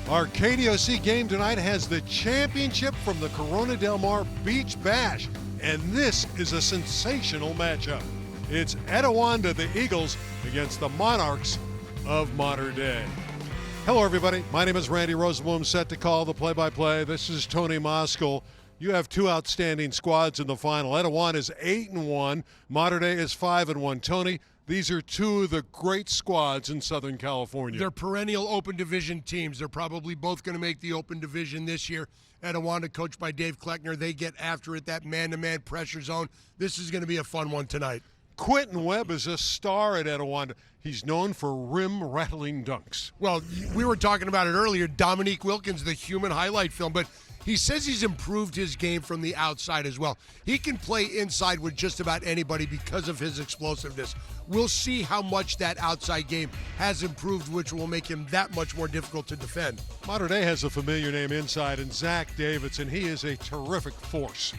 Our KDOC game tonight has the championship from the Corona Del Mar Beach Bash, and this is a sensational matchup. It's Etiwanda, the Eagles, against the Monarchs of Mater Dei. Hello, everybody. My name is Randy Rosenblum, set to call the play-by-play. This is Tony Moskal. You have two outstanding squads in the final. Etiwanda is 8-1. Mater Dei is 5-1. Tony, these are two of the great squads in Southern California. They're perennial open division teams. They're probably both going to make the open division this year. Etiwanda, coached by Dave Kleckner, they get after it, that man-to-man pressure zone. This is going to be a fun one tonight. Quentin Webb is a star at Etiwanda. He's known for rim-rattling dunks. Well, we were talking about it earlier, Dominique Wilkins, the human highlight film, but he says he's improved his game from the outside as well. He can play inside with just about anybody because of his explosiveness. We'll see how much that outside game has improved, which will make him that much more difficult to defend. Mater Dei has a familiar name inside, and Zach Davidson. He is a terrific force.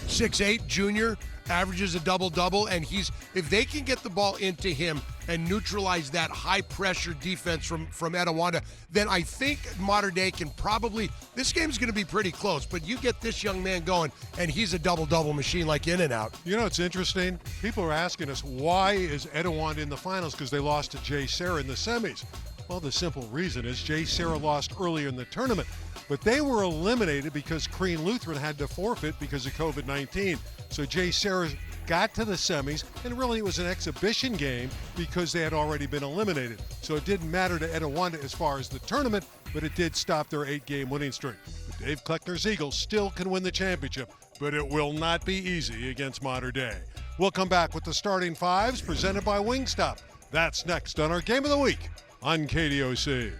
6'8", junior, averages a double-double, and if they can get the ball into him and neutralize that high-pressure defense from Etiwanda, then I think Mater Dei can probably, this game's going to be pretty close, but you get this young man going, and he's a double-double machine like in and out. You know, it's interesting. People are asking us, why is Etiwanda in the finals? Because they lost to Jay Serra in the semis. Well, the simple reason is Jay Serra lost earlier in the tournament, but they were eliminated because Crean Lutheran had to forfeit because of COVID-19. So Jay Serra got to the semis, and really it was an exhibition game because they had already been eliminated. So it didn't matter to Etiwanda as far as the tournament, but it did stop their 8-game winning streak. But Dave Kleckner's Eagles still can win the championship, but it will not be easy against Mater Dei. We'll come back with the starting fives presented by Wingstop. That's next on our Game of the Week on KDOC.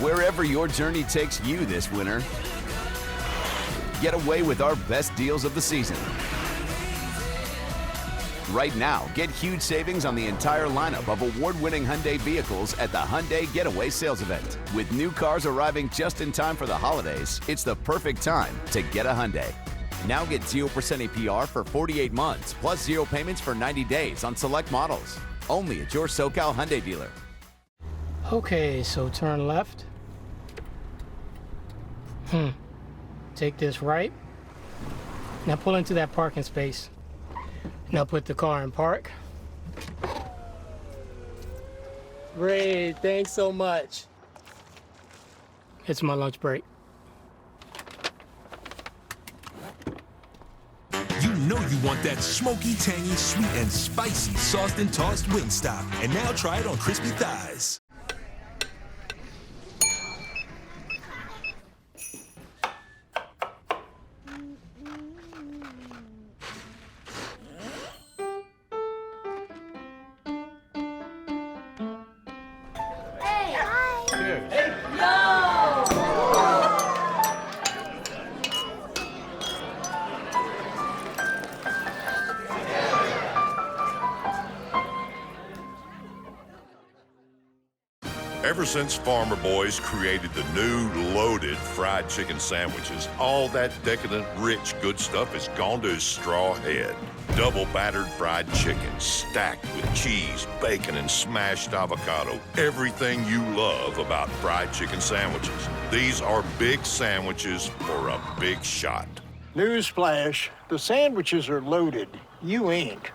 Wherever your journey takes you this winter, get away with our best deals of the season. Right now, get huge savings on the entire lineup of award-winning Hyundai vehicles at the Hyundai Getaway Sales Event. With new cars arriving just in time for the holidays, it's the perfect time to get a Hyundai. Now get 0% APR for 48 months, plus 0 payments for 90 days on select models. Only at your SoCal Hyundai dealer. Okay, so turn left. Take this right. Now pull into that parking space. Now put the car in park. Great, thanks so much. It's my lunch break. You know you want that smoky, tangy, sweet, and spicy sauced and tossed Wingstop. And now try it on crispy thighs. Ever since Farmer Boys created the new loaded fried chicken sandwiches, all that decadent, rich, good stuff has gone to his straw head. Double battered fried chicken, stacked with cheese, bacon, and smashed avocado. Everything you love about fried chicken sandwiches. These are big sandwiches for a big shot. Newsflash, the sandwiches are loaded. You ain't.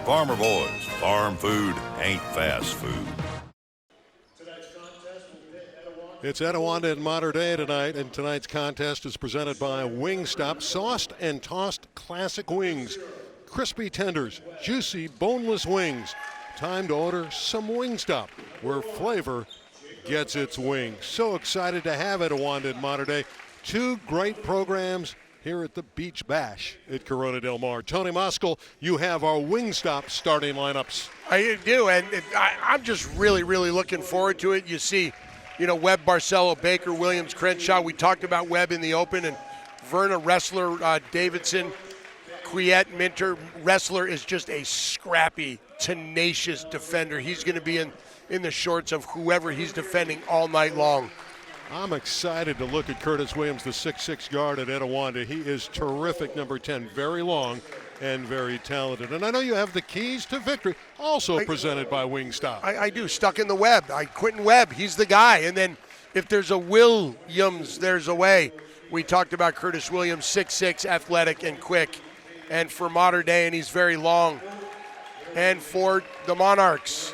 Farmer Boys, farm food ain't fast food. It's Etiwanda and Mater Dei tonight, and tonight's contest is presented by Wingstop. Sauced and tossed classic wings. Crispy tenders, juicy, boneless wings. Time to order some Wingstop, where flavor gets its wings. So excited to have Etiwanda and Mater Dei. Two great programs here at the Beach Bash at Corona Del Mar. Tony Moskal, you have our Wingstop starting lineups. I do, and I'm just really, really looking forward to it. You see, Webb, Barcelo, Baker, Williams, Crenshaw. We talked about Webb in the open, and Verna, Wrestler, Davidson, Quiet, Minter. Wrestler is just a scrappy, tenacious defender. He's going to be in the shorts of whoever he's defending all night long. I'm excited to look at Curtis Williams, the 6'6 guard at Etiwanda. He is terrific, number 10, very long and very talented. And I know you have the keys to victory, also presented by Wingstop. I do. Stuck in the web. Quentin Webb, he's the guy. And then if there's a Williams, there's a way. We talked about Curtis Williams, 6'6", athletic and quick. And for Mater Dei, and he's very long. And for the Monarchs,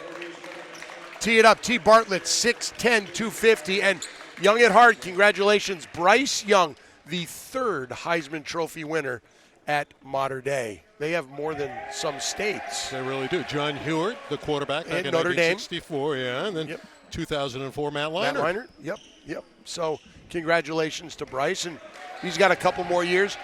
tee it up. T. Bartlett, 6'10", 250. And young at heart, congratulations, Bryce Young, the third Heisman Trophy winner at Mater Dei. They have more than some states. They really do. John Hewart, the quarterback, back in Notre Dame. 1964, yeah, and then 2004, Matt Leinart. Matt Leinart, yep. So congratulations to Bryce, and he's got a couple more years.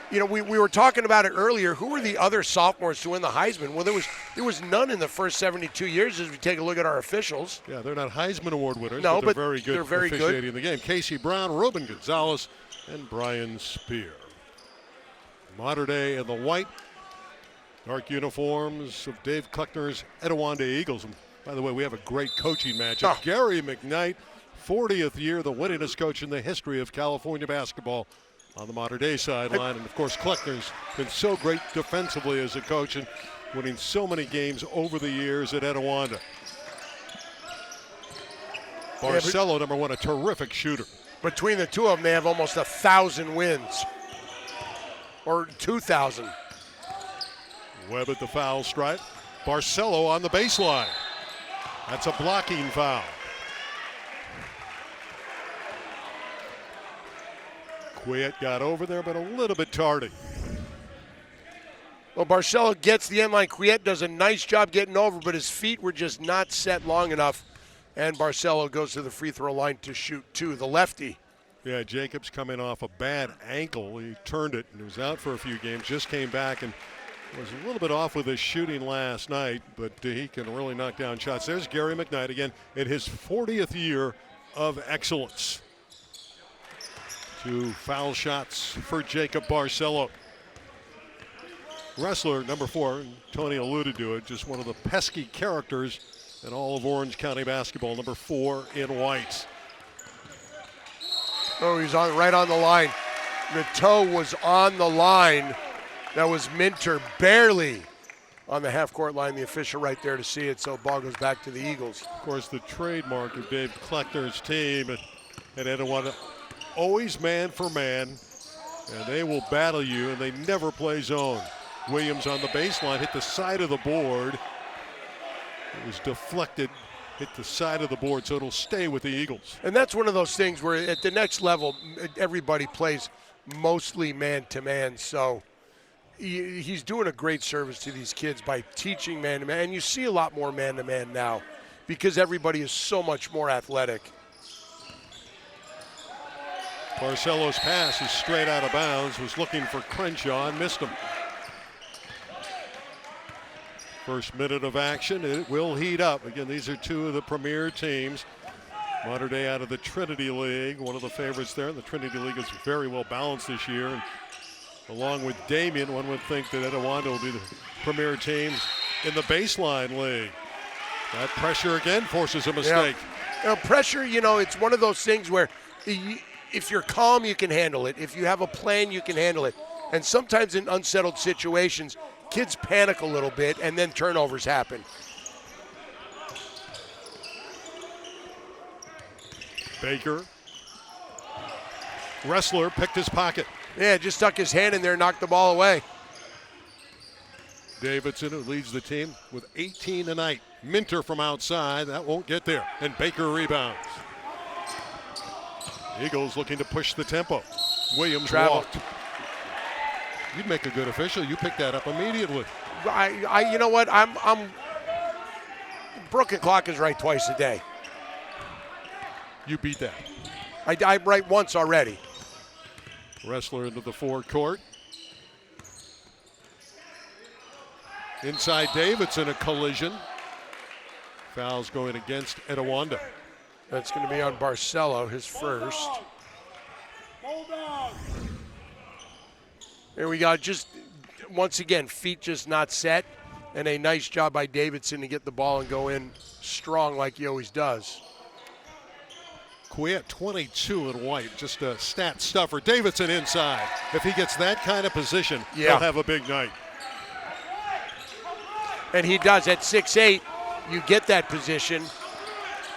You know, we were talking about it earlier. Who were the other sophomores to win the Heisman? Well, there was none in the first 72 years as we take a look at our officials. Yeah, they're not Heisman Award winners, no, but they're very good officiating good. the game. Casey Brown, Ruben Gonzalez, and Brian Spear. Mater Dei in the white, dark uniforms of Dave Kleckner's Etiwanda Eagles. And by the way, we have a great coaching matchup. Gary McKnight, 40th year, the winningest coach in the history of California basketball on the Mater Dei sideline. And, of course, Kleckner's been so great defensively as a coach and winning so many games over the years at Etiwanda. Barcelo, number 1, a terrific shooter. Between the two of them, they have almost 1,000 wins. Or 2,000. Webb at the foul stripe. Barcelo on the baseline. That's a blocking foul. Quiet got over there, but a little bit tardy. Well, Barcelo gets the end line. Quiet does a nice job getting over, but his feet were just not set long enough. And Barcelo goes to the free throw line to shoot two, the lefty. Yeah, Jacobs coming off a bad ankle. He turned it and was out for a few games. Just came back and was a little bit off with his shooting last night, but he can really knock down shots. There's Gary McKnight again in his 40th year of excellence. 2 foul shots for Jacob Barcelo. Wrestler number 4, Tony alluded to it, just one of the pesky characters in all of Orange County basketball, number 4 in white. Oh, he's right on the line. The toe was on the line. That was Minter barely on the half-court line. The official right there to see it, so ball goes back to the Eagles. Of course, the trademark of Dave Kleckner's team at Etiwanda, always man for man, and they will battle you, and they never play zone. Williams on the baseline, hit the side of the board. It was deflected, hit the side of the board, so it'll stay with the Eagles. And that's one of those things where at the next level, everybody plays mostly man-to-man, so he's doing a great service to these kids by teaching man-to-man. And you see a lot more man-to-man now because everybody is so much more athletic. Barcelo's pass is straight out of bounds, was looking for Crenshaw and missed him. First minute of action, it will heat up. Again, these are two of the premier teams. Mater Dei out of the Trinity League, one of the favorites there. The Trinity League is very well balanced this year. And along with Damien, one would think that Etiwanda will be the premier teams in the baseline league. That pressure again forces a mistake. Yeah. Pressure, it's one of those things where if you're calm, you can handle it. If you have a plan, you can handle it. And sometimes in unsettled situations, kids panic a little bit, and then turnovers happen. Baker. Wrestler picked his pocket. Yeah, just stuck his hand in there and knocked the ball away. Davidson, who leads the team with 18 tonight. Minter from outside, that won't get there. And Baker rebounds. Eagles looking to push the tempo. Williams walked. You'd make a good official. You picked that up immediately. You know what? I'm broken clock is right twice a day. You beat that. I'm right once already. Wrestler into the forecourt. Inside Davidson, a collision. Fouls going against Etiwanda. That's going to be on Barcelo, his first. There we go. Just once again, feet just not set, and a nice job by Davidson to get the ball and go in strong like he always does. Kwiat 22 in white, just a stat stuffer. Davidson inside. If he gets that kind of position, he'll have a big night. And he does. At 6'8", you get that position.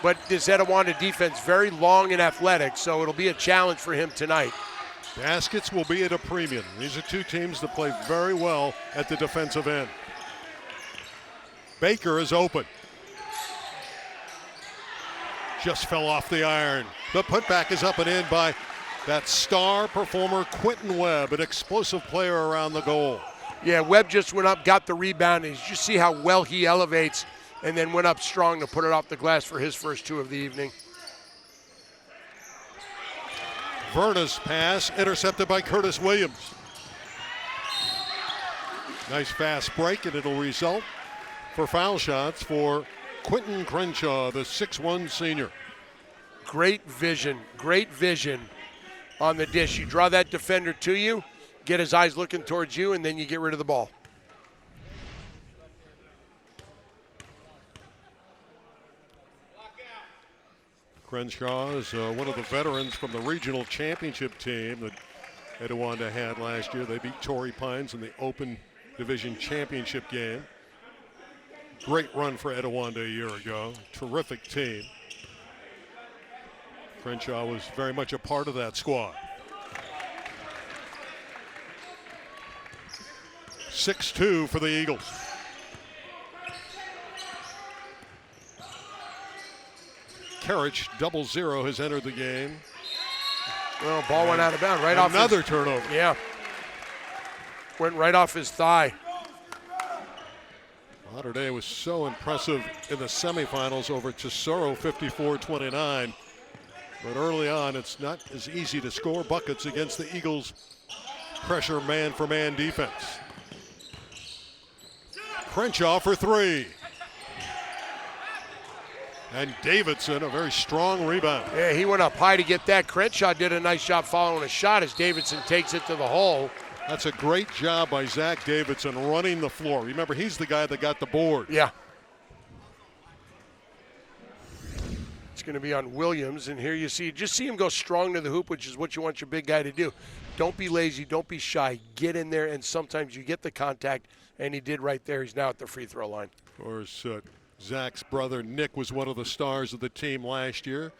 But this Etiwanda defense, very long and athletic, so it'll be a challenge for him tonight. Baskets will be at a premium. These are two teams that play very well at the defensive end. Baker is open. Just fell off the iron. The putback is up and in by that star performer, Quentin Webb, an explosive player around the goal. Yeah, Webb just went up, got the rebound, and you see how well he elevates, and then went up strong to put it off the glass for his first two of the evening. Verna's pass intercepted by Curtis Williams. Nice fast break, and it'll result for foul shots for Quentin Crenshaw, the 6'1 senior. Great vision on the dish. You draw that defender to you, get his eyes looking towards you, and then you get rid of the ball. Crenshaw is one of the veterans from the regional championship team that Etiwanda had last year. They beat Torrey Pines in the Open Division Championship game. Great run for Etiwanda a year ago. Terrific team. Crenshaw was very much a part of that squad. 6-2 for the Eagles. Karich, 0-0, has entered the game. Well, ball went out of bounds. Right off another turnover. Yeah. Went right off his thigh. Mater Dei was so impressive in the semifinals over Tesoro, 54-29. But early on, it's not as easy to score buckets against the Eagles' pressure man-for-man defense. Crenshaw for three. And Davidson, a very strong rebound. Yeah, he went up high to get that. Crenshaw did a nice job following a shot as Davidson takes it to the hole. That's a great job by Zach Davidson running the floor. Remember, he's the guy that got the board. Yeah. It's going to be on Williams, and here you see him go strong to the hoop, which is what you want your big guy to do. Don't be lazy, don't be shy. Get in there, and sometimes you get the contact, and he did right there. He's now at the free throw line. Of course, Zach's brother Nick was one of the stars of the team last year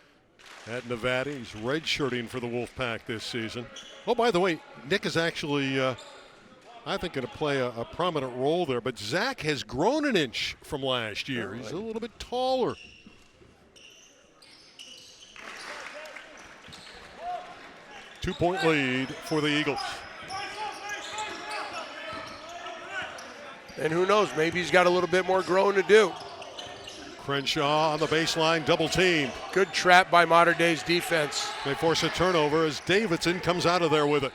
at Nevada. He's redshirting for the Wolfpack this season. Oh, by the way, Nick is actually, I think, going to play a prominent role there. But Zach has grown an inch from last year. He's a little bit taller. Two-point lead for the Eagles. And who knows, maybe he's got a little bit more growing to do. Crenshaw on the baseline, double team. Good trap by Mater Dei's defense. They force a turnover as Davidson comes out of there with it.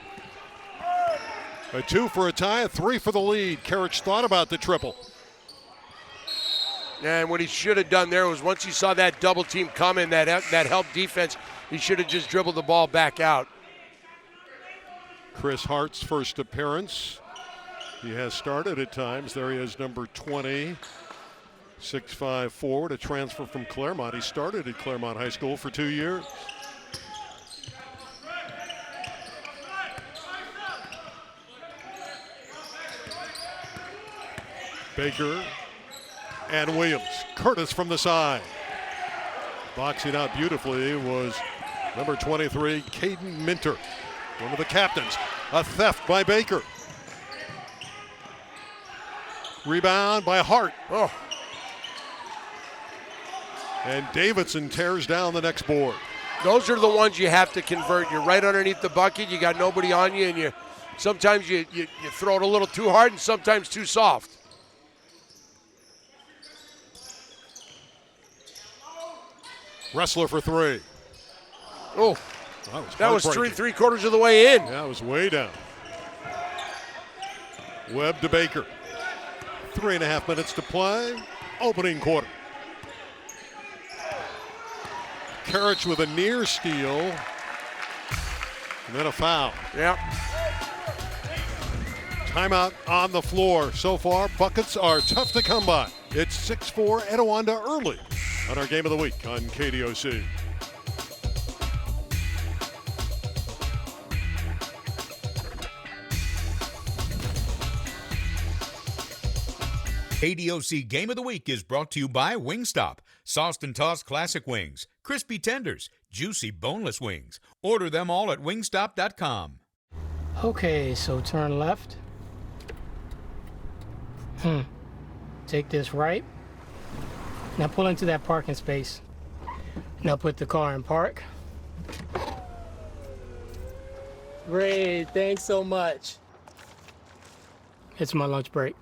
A 2 for a tie, a 3 for the lead. Karich thought about the triple. And what he should have done there was once he saw that double team coming, that help defense, he should have just dribbled the ball back out. Chris Hart's first appearance. He has started at times. There he is, number 20. 6'5" forward, a transfer from Claremont. He started at Claremont High School for 2 years. Baker and Williams. Curtis from the side. Boxing out beautifully was number 23, Caden Minter, one of the captains. A theft by Baker. Rebound by Hart. Oh. And Davidson tears down the next board. Those are the ones you have to convert. You're right underneath the bucket. You got nobody on you, and sometimes you throw it a little too hard and sometimes too soft. Wrestler for three. Oh, that was three-quarters of the way in. Yeah, it was way down. Webb to Baker. 3.5 minutes to play. Opening quarter. Karich with a near steal. And then a foul. Yep. Timeout on the floor. So far, buckets are tough to come by. It's 6-4 Etiwanda early on our Game of the Week on KDOC. KDOC Game of the Week is brought to you by Wingstop. Sauced and tossed classic wings, crispy tenders, juicy boneless wings. Order them all at wingstop.com. Okay, so turn left. Take this right. Now pull into that parking space. Now put the car in park. Great, thanks so much. It's my lunch break.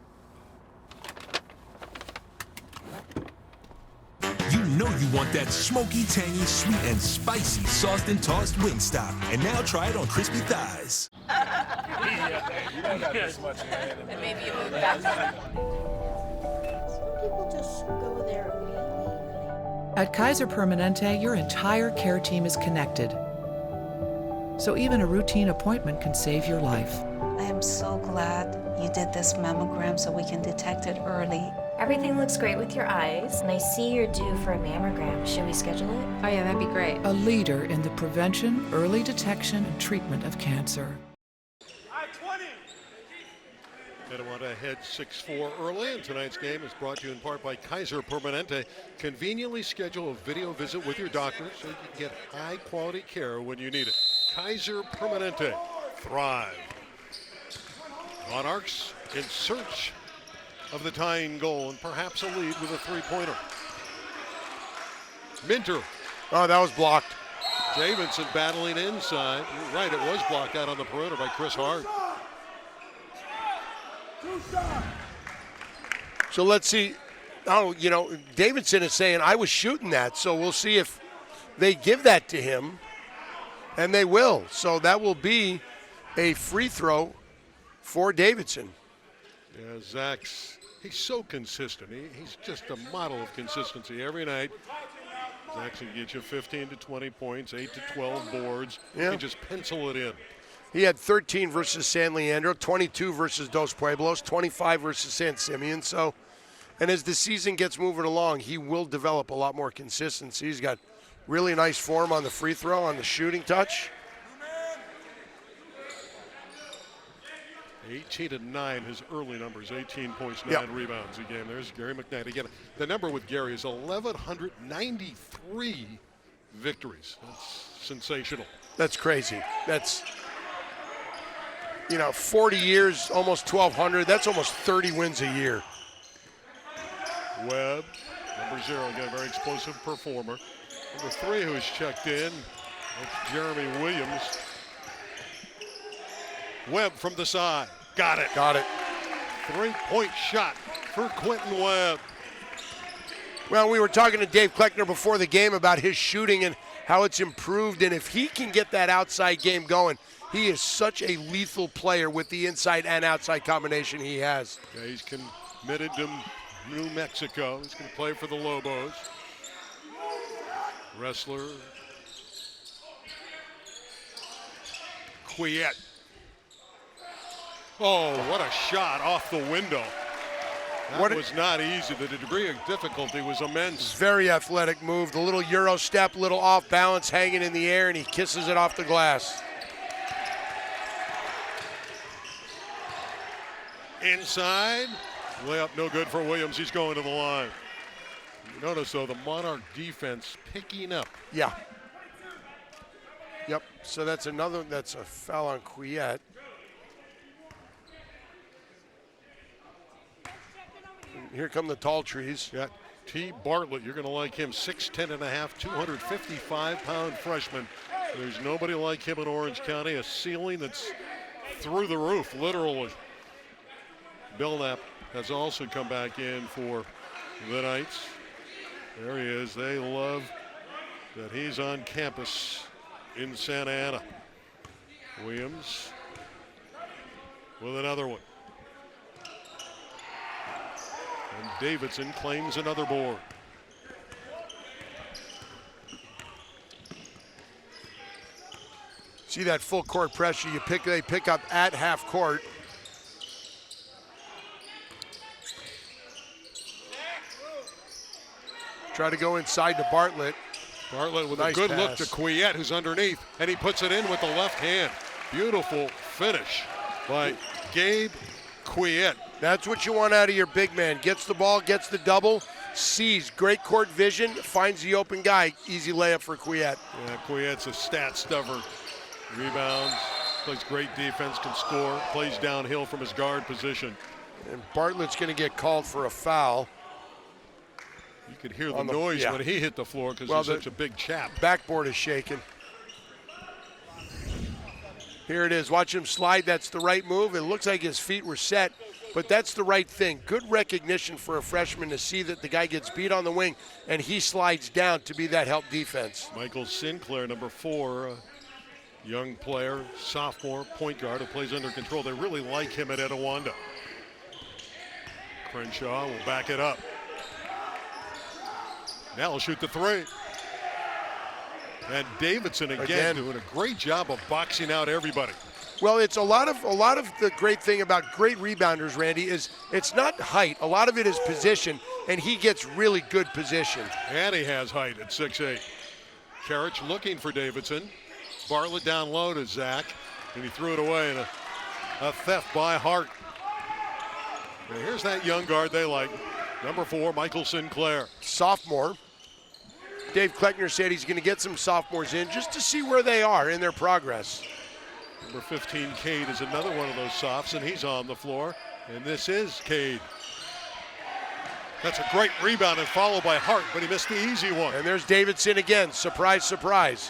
You know you want that smoky, tangy, sweet, and spicy sauced and tossed Wingstop. And now try it on crispy thighs. And maybe you move back. Some people just go there immediately. At Kaiser Permanente, your entire care team is connected. So even a routine appointment can save your life. I am so glad you did this mammogram so we can detect it early. Everything looks great with your eyes, and I see you're due for a mammogram. Should we schedule it? Oh yeah, that'd be great. A leader in the prevention, early detection, and treatment of cancer. Etiwanda ahead 6-4 early, and tonight's game is brought to you in part by Kaiser Permanente. Conveniently schedule a video visit with your doctor so you can get high-quality care when you need it. Kaiser Permanente. Thrive. Monarchs in search of the tying goal and perhaps a lead with a three-pointer. Minter. Oh, that was blocked. Davidson battling inside. You're right, it was blocked out on the perimeter by Chris Hart. So let's see. Oh, you know, Davidson is saying, I was shooting that. So we'll see if they give that to him. And they will. So that will be a free throw for Davidson. Yeah, he's so consistent. He's just a model of consistency every night. Zach's can get you 15 to 20 points, 8 to 12 boards. Yeah. You can just pencil it in. He had 13 versus San Leandro, 22 versus Dos Pueblos, 25 versus San Simeon. So, and as the season gets moving along, he will develop a lot more consistency. He's got really nice form on the free throw, on the shooting touch. 18 to 9, his early numbers, 18 points, 9 rebounds a game. There's Gary McKnight again. The number with Gary is 1,193 victories. That's sensational. That's crazy. That's, 40 years, almost 1,200. That's almost 30 wins a year. Webb, number 0, again, very explosive performer. Number 3 who's checked in, that's Jeremy Williams. Webb from the side. Got it. Got it. Three-point shot for Quentin Webb. Well, we were talking to Dave Kleckner before the game about his shooting and how it's improved. And if he can get that outside game going, he is such a lethal player with the inside and outside combination he has. Yeah, he's committed to New Mexico. He's going to play for the Lobos. Wrestler. Quiet. Oh, what a shot off the window. That was not easy. The degree of difficulty was immense. Very athletic move. The little Euro step, little off balance, hanging in the air, and he kisses it off the glass. Inside. Layup no good for Williams. He's going to the line. You notice, though, the Monarch defense picking up. Yeah. Yep. So that's a foul on Quiet. Here come the tall trees. Yeah, T. Bartlett, you're going to like him, 6'10 and a half, 255-pound freshman. There's nobody like him in Orange County, a ceiling that's through the roof, literally. Belknap has also come back in for the Knights. There he is. They love that he's on campus in Santa Ana. Williams with another one. And Davidson claims another board. See that full court pressure they pick up at half court. Try to go inside to Bartlett. Bartlett with Nice a good pass. look to Quiet, who's underneath, and he puts it in with the left hand. Beautiful finish by Gabe Quiet. That's what you want out of your big man. Gets the ball, gets the double, sees great court vision, finds the open guy. Easy layup for Quiet. Yeah, Quiet's a stat stuffer. Rebounds, plays great defense, can score, plays downhill from his guard position. And Bartlett's going to get called for a foul. You could hear the noise when he hit the floor because he's such a big chap. Backboard is shaking. Here it is. Watch him slide. That's the right move. It looks like his feet were set, but that's the right thing. Good recognition for a freshman to see that the guy gets beat on the wing and he slides down to be that help defense. Michael Sinclair, number 4, young player, sophomore, point guard who plays under control. They really like him at Etiwanda. Crenshaw will back it up. Now he'll shoot the 3. And Davidson again doing a great job of boxing out everybody. Well, it's a lot of the great thing about great rebounders, Randy, is it's not height. A lot of it is position, and he gets really good position. And he has height at 6'8". Karich looking for Davidson. Bartlett down low to Zach, and he threw it away in a theft by Hart. And here's that young guard they like. Number 4, Michael Sinclair. Sophomore. Dave Kleckner said he's going to get some sophomores in just to see where they are in their progress. Number 15, Cade, is another one of those softs, and he's on the floor. And this is Cade. That's a great rebound and followed by Hart, but he missed the easy one. And there's Davidson again. Surprise, surprise.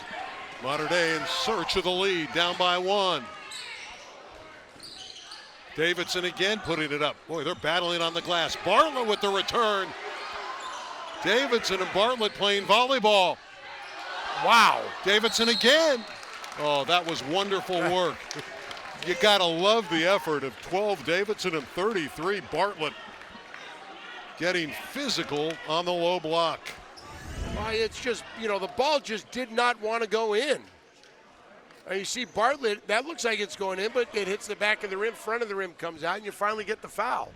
Mater Dei in search of the lead, down by 1. Davidson again putting it up. Boy, they're battling on the glass. Bartlett with the return. Davidson and Bartlett playing volleyball. Wow. Davidson again. Oh, that was wonderful work. You gotta love the effort of 12 Davidson and 33 Bartlett. Getting physical on the low block. Well, it's just, the ball just did not want to go in. You see Bartlett, that looks like it's going in, but it hits the back of the rim, front of the rim comes out, and you finally get the foul.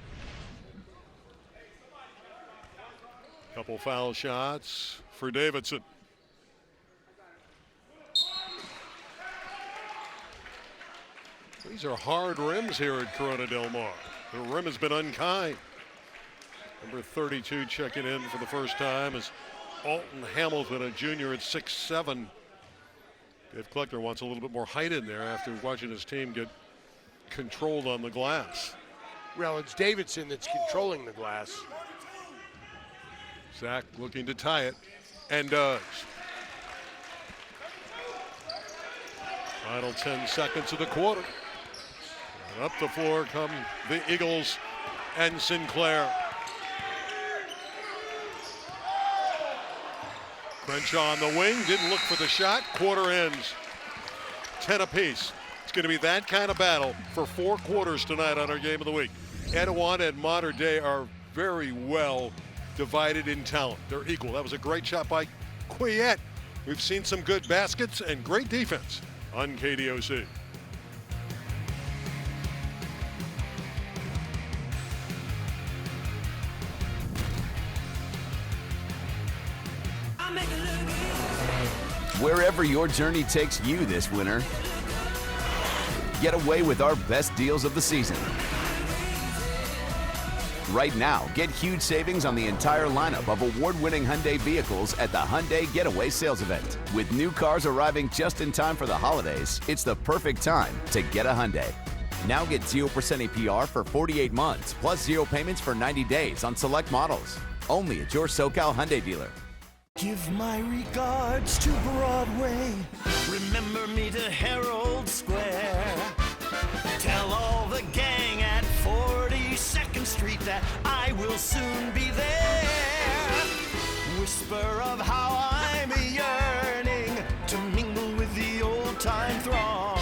Couple foul shots for Davidson. These are hard rims here at Corona Del Mar. The rim has been unkind. Number 32 checking in for the first time is Alton Hamilton, a junior at 6'7". Dave Kleckner wants a little bit more height in there after watching his team get controlled on the glass. Well, it's Davidson that's controlling the glass. Zach looking to tie it, and does. Final 10 seconds of the quarter. And up the floor come the Eagles and Sinclair. Crenshaw on the wing, didn't look for the shot. Quarter ends 10 apiece. It's going to be that kind of battle for 4 quarters tonight on our Game of the Week. Etiwanda and Mater Dei are very well divided in talent. They're equal. That was a great shot by Quiet. We've seen some good baskets and great defense on KDOC. Wherever your journey takes you this winter, get away with our best deals of the season. Right now, get huge savings on the entire lineup of award-winning Hyundai vehicles at the Hyundai Getaway Sales Event. With new cars arriving just in time for the holidays, it's the perfect time to get a Hyundai. Now get 0% APR for 48 months, plus 0 payments for 90 days on select models. Only at your SoCal Hyundai dealer. Give my regards to Broadway. Remember me to Herald Square. Tell all the gang at 42nd Street that I will soon be there. Whisper of how I'm yearning to mingle with the old-time throng.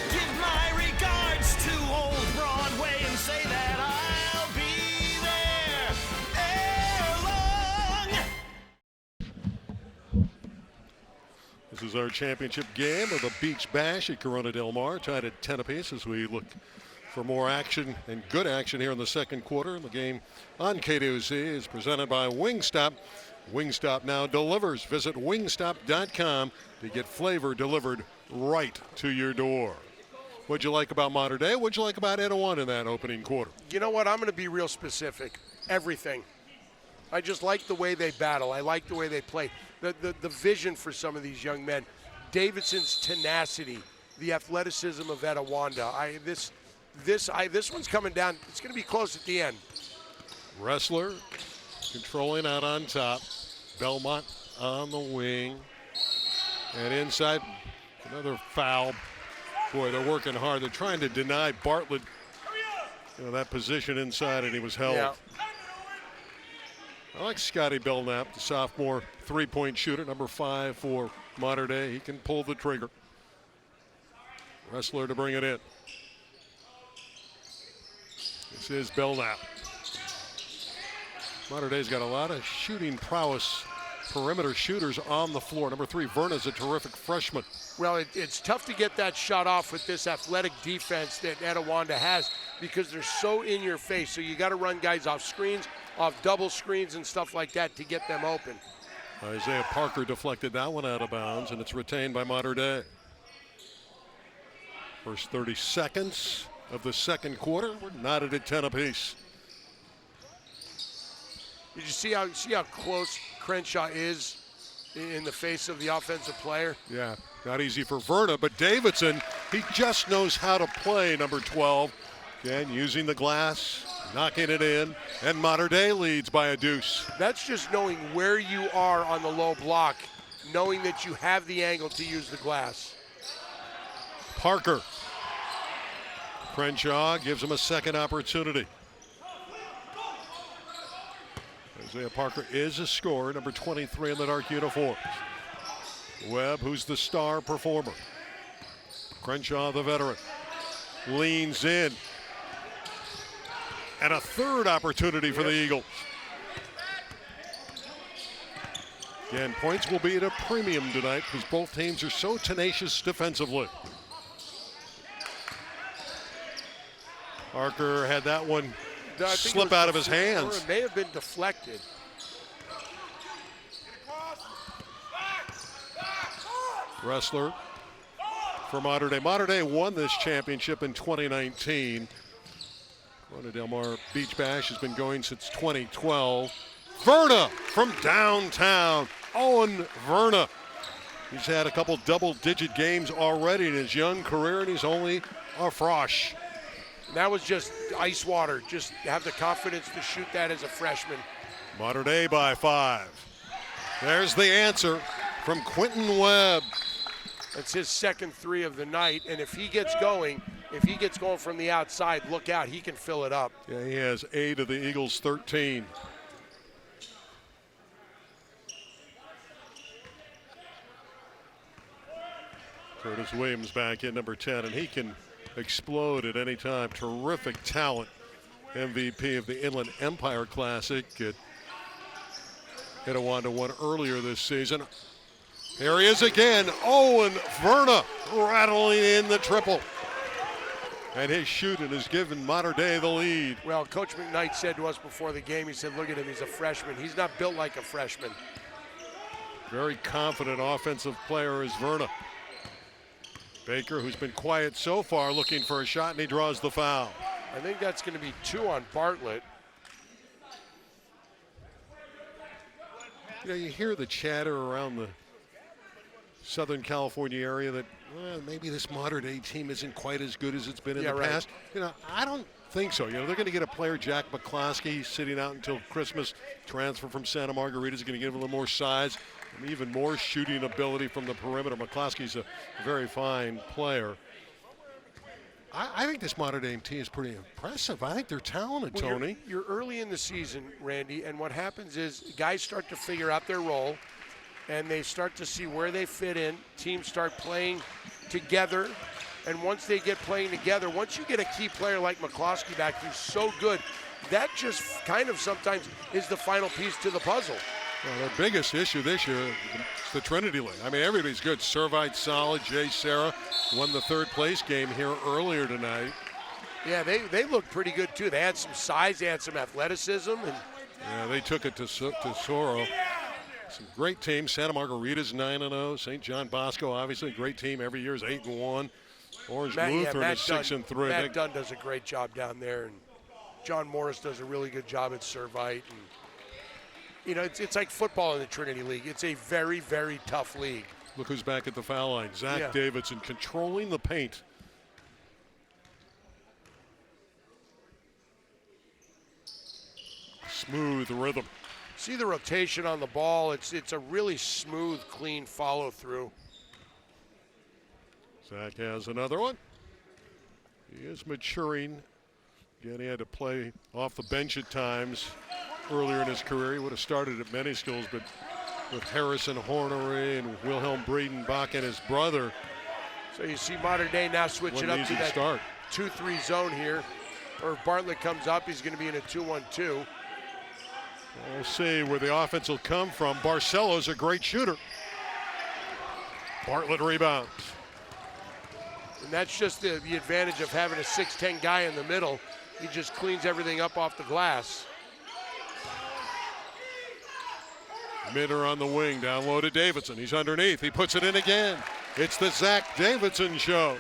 Give my regards to old Broadway and say that I'll be there ere long. This is our championship game of the Beach Bash at Corona Del Mar, tied at 10 apiece as we look For more action and good action here in the second quarter, the game on K2C is presented by Wingstop. Wingstop now delivers. Visit wingstop.com to get flavor delivered right to your door. What'd you like about Mater Dei? What'd you like about Etiwanda in that opening quarter? You know what? I'm going to be real specific. Everything. I just like the way they battle. I like the way they play. The vision for some of these young men. Davidson's tenacity, the athleticism of Etiwanda. This one's coming down. It's going to be close at the end. Wrestler controlling out on top. Belmont on the wing. And inside, another foul. Boy, they're working hard. They're trying to deny Bartlett that position inside, and he was held. Yeah. I like Scotty Belknap, the sophomore three-point shooter, number 5 for Mater Dei. He can pull the trigger. Wrestler to bring it in. This is Belknap. Mater Dei's got a lot of shooting prowess, perimeter shooters on the floor. Number 3, Verna's a terrific freshman. Well, it's tough to get that shot off with this athletic defense that Etiwanda has because they're so in your face. So you got to run guys off screens, off double screens and stuff like that to get them open. Isaiah Parker deflected that one out of bounds, and it's retained by Mater Dei. First 30 seconds of the second quarter. We're knotted at 10 apiece. Did you see how close Crenshaw is in the face of the offensive player? Yeah, not easy for Verna, but Davidson, he just knows how to play, number 12. Again, using the glass, knocking it in, and Mater Dei leads by a deuce. That's just knowing where you are on the low block, knowing that you have the angle to use the glass. Parker. Crenshaw gives him a second opportunity. Isaiah Parker is a scorer, number 23 in the dark uniforms. Webb, who's the star performer. Crenshaw, the veteran, leans in. And a third opportunity for the Eagles. Again, points will be at a premium tonight because both teams are so tenacious defensively. Parker had that one slip out of his hands. Or it may have been deflected. Wrestler for Mater Dei. Mater Dei won this championship in 2019. Corona Del Mar Beach Bash has been going since 2012. Verna from downtown. Owen Verna. He's had a couple double-digit games already in his young career, and he's only a frosh. That was just ice water. Just have the confidence to shoot that as a freshman. Mater Dei by 5. There's the answer from Quentin Webb. That's his second 3 of the night, and if he gets going from the outside, look out, he can fill it up. Yeah, he has 8 of the Eagles' 13. Curtis Williams back in, number 10, and he can explode at any time. Terrific talent. MVP of the Inland Empire Classic at Etiwanda won earlier this season. Here he is again, Owen Verna rattling in the triple. And his shooting has given Mater Dei the lead. Well, Coach McKnight said to us before the game, he said, look at him, he's a freshman. He's not built like a freshman. Very confident offensive player is Verna. Baker, who's been quiet so far, looking for a shot, and he draws the foul. I think that's going to be 2 on Bartlett. You know, you hear the chatter around the Southern California area that maybe this Mater Dei team isn't quite as good as it's been in the past. You know, I don't think so. You know, they're going to get a player, Jack McCloskey, sitting out until Christmas. Transfer from Santa Margarita is going to give him a little more size and even more shooting ability from the perimeter. McCloskey's a very fine player. I think this Mater Dei team is pretty impressive. I think they're talented, Tony. You're early in the season, Randy, and what happens is guys start to figure out their role, and they start to see where they fit in. Teams start playing together, and once they get playing together, once you get a key player like McCloskey back who's so good, that just kind of sometimes is the final piece to the puzzle. Well, their biggest issue this year is the Trinity League. I mean, everybody's good. Servite solid. Jay Serra won the third place game here earlier tonight. Yeah, they looked pretty good too. They had some size, they had some athleticism, and yeah, they took it to Soro. Some great teams. Santa Margarita's 9-0. St. John Bosco, obviously a great team. Every year is 8-1. Orange Lutheran is 6-3. Matt Dunn does a great job down there, and John Morris does a really good job at Servite. And you know, it's like football in the Trinity League. It's a very, very tough league. Look who's back at the foul line. Zach Davidson controlling the paint. Smooth rhythm. See the rotation on the ball. It's a really smooth, clean follow through. Zach has another one. He is maturing. Again, he had to play off the bench at times earlier in his career. He would have started at many schools, but with Harrison Hornery and Wilhelm Breedenbach and his brother. So you see Modern Day now switch it up to that start. 2-3 zone here. Or if Bartlett comes up, he's going to be in a 2-1-2. We'll see where the offense will come from. Barcelo's a great shooter. Bartlett rebounds. And that's just the advantage of having a 6'10 guy in the middle. He just cleans everything up off the glass. Minter on the wing, down low to Davidson. He's underneath. He puts it in again. It's the Zach Davidson show.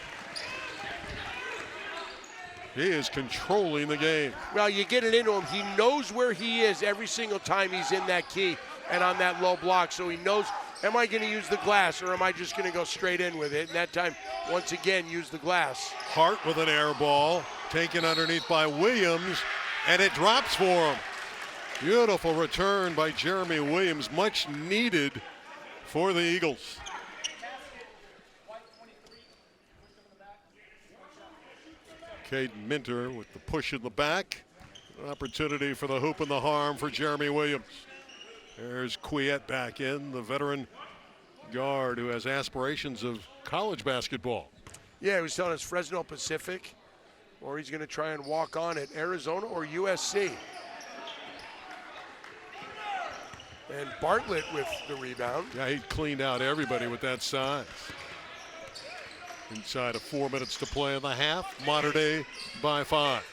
He is controlling the game. Well, you get it into him. He knows where he is every single time he's in that key and on that low block. So he knows, am I going to use the glass or am I just going to go straight in with it? And that time, once again, use the glass. Hart with an air ball, taken underneath by Williams, and it drops for him. Beautiful return by Jeremy Williams, much needed for the Eagles. Caden Minter with the push in the back. An opportunity for the hoop and the harm for Jeremy Williams. There's Quiet back in, the veteran guard who has aspirations of college basketball. Yeah, he was telling us Fresno Pacific, or he's going to try and walk on at Arizona or USC. And Bartlett with the rebound. Yeah, he cleaned out everybody with that size. Inside of 4 minutes to play in the half. Modern Day by 5.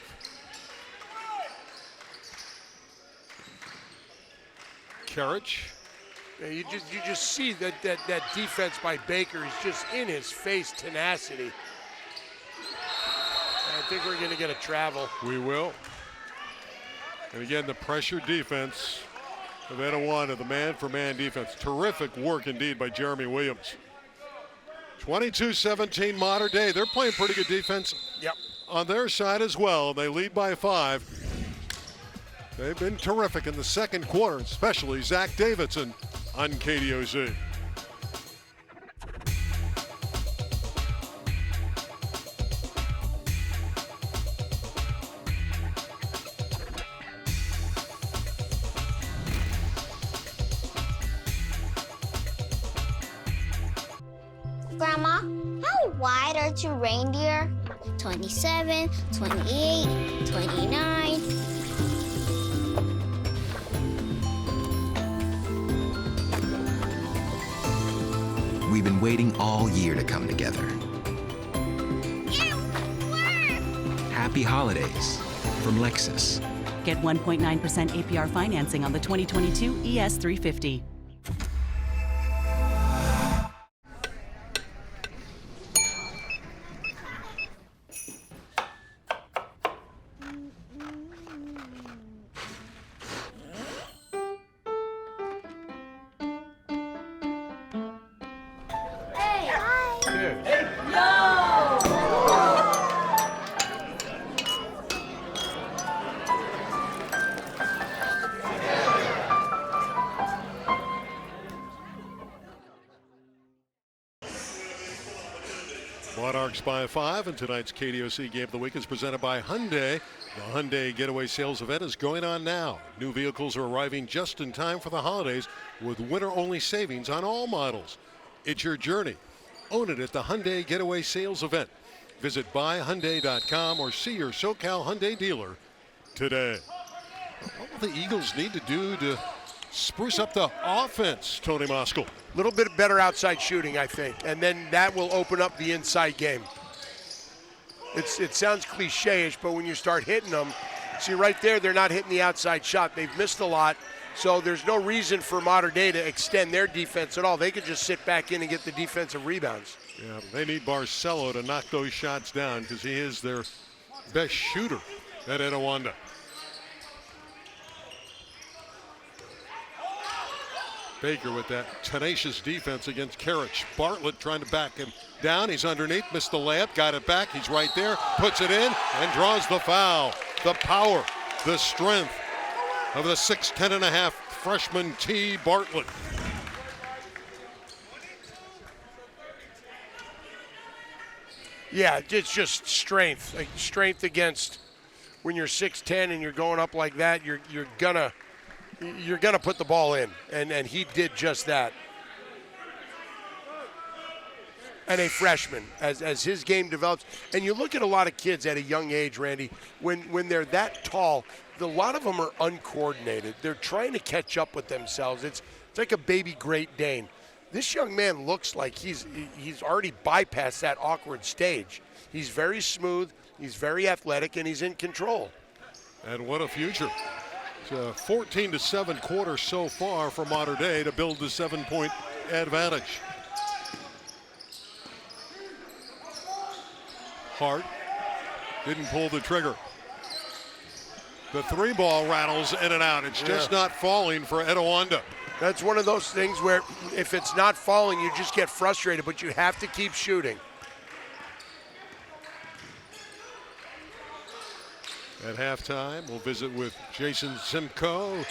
Karich. Yeah, you just see that defense by Baker is just in his face tenacity. I think we're going to get a travel. We will. And again, the pressure defense of Etiwanda, the man-for-man defense. Terrific work indeed by Jeremy Williams. 22-17 Modern Day. They're playing pretty good defense on their side as well. They lead by 5. They've been terrific in the second quarter, especially Zach Davidson on KDOZ. Grandma, how wide are 2 reindeer? 27, 28, 29. We've been waiting all year to come together. Happy holidays from Lexus. Get 1.9% APR financing on the 2022 ES350. Monarchs by 5, and tonight's KDOC Game of the Week is presented by Hyundai. The Hyundai Getaway Sales Event is going on now. New vehicles are arriving just in time for the holidays with winter-only savings on all models. It's your journey. Own it at the Hyundai Getaway Sales Event. Visit buyhyundai.com or see your SoCal Hyundai dealer today. What will the Eagles need to do to spruce up the offense, Tony Moskal? A little bit better outside shooting, I think, and then that will open up the inside game. it sounds cliche-ish, but when you start hitting them, see right there, they're not hitting the outside shot. They've missed a lot, so there's no reason for Mater Dei to extend their defense at all. They could just sit back in and get the defensive rebounds. Yeah, they need Barcelo to knock those shots down because he is their best shooter at Etiwanda. Baker with that tenacious defense against Karich. Bartlett trying to back him down. He's underneath, missed the layup, got it back. He's right there, puts it in, and draws the foul. The power, the strength of the 6'10.5" freshman T. Bartlett. Yeah, it's just strength. Like strength against when you're 6'10" and you're going up like that, you're gonna put the ball in, and he did just that. And a freshman, as his game develops, and you look at a lot of kids at a young age, Randy, when they're that tall, a lot of them are uncoordinated. They're trying to catch up with themselves. It's like a baby Great Dane. This young man looks like he's already bypassed that awkward stage. He's very smooth, he's very athletic, and he's in control. And what a future. It's a 14-7 quarter so far for Mater Dei to build the 7-point advantage. Hart didn't pull the trigger. The 3-ball rattles in and out. It's just not falling for Etiwanda. That's one of those things where if it's not falling, you just get frustrated, but you have to keep shooting. At halftime, we'll visit with Jason Simcoe,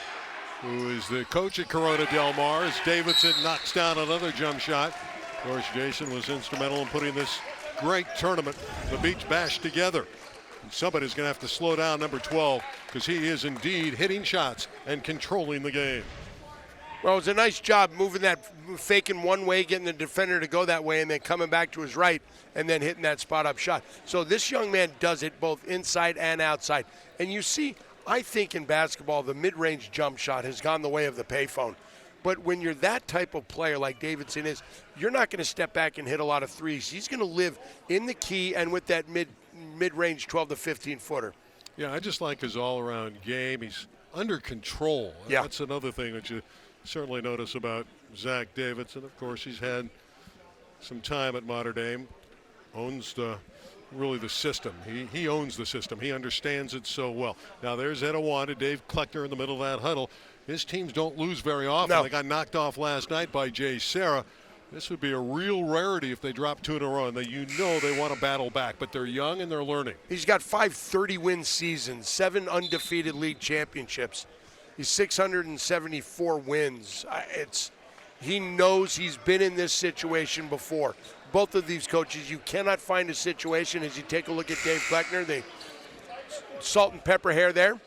who is the coach at Corona Del Mar, as Davidson knocks down another jump shot. Of course, Jason was instrumental in putting this great tournament, the Beach Bash, together. And somebody's going to have to slow down number 12 because he is indeed hitting shots and controlling the game. Well, it was a nice job moving that, faking one way, getting the defender to go that way, and then coming back to his right and then hitting that spot-up shot. So this young man does it both inside and outside. And you see, I think in basketball, the mid-range jump shot has gone the way of the payphone. But when you're that type of player like Davidson is, you're not going to step back and hit a lot of threes. He's going to live in the key and with that mid-range 12 to 15-footer. Yeah, I just like his all-around game. He's under control. Yeah. That's another thing that you certainly notice about Zach Davidson. Of course, he's had some time at Mater Dei, owns really the system. He owns the system. He understands it so well. Now there's Etiwanda, Dave Kleckner in the middle of that huddle. His teams don't lose very often. No. They got knocked off last night by Jay Serra. This would be a real rarity if they drop 2 in a row, and they want to battle back, but they're young and they're learning. He's got 5 30-win seasons, 7 undefeated league championships. He's 674 wins. He knows he's been in this situation before. Both of these coaches, you cannot find a situation, as you take a look at Dave Kleckner, they salt and pepper hair there.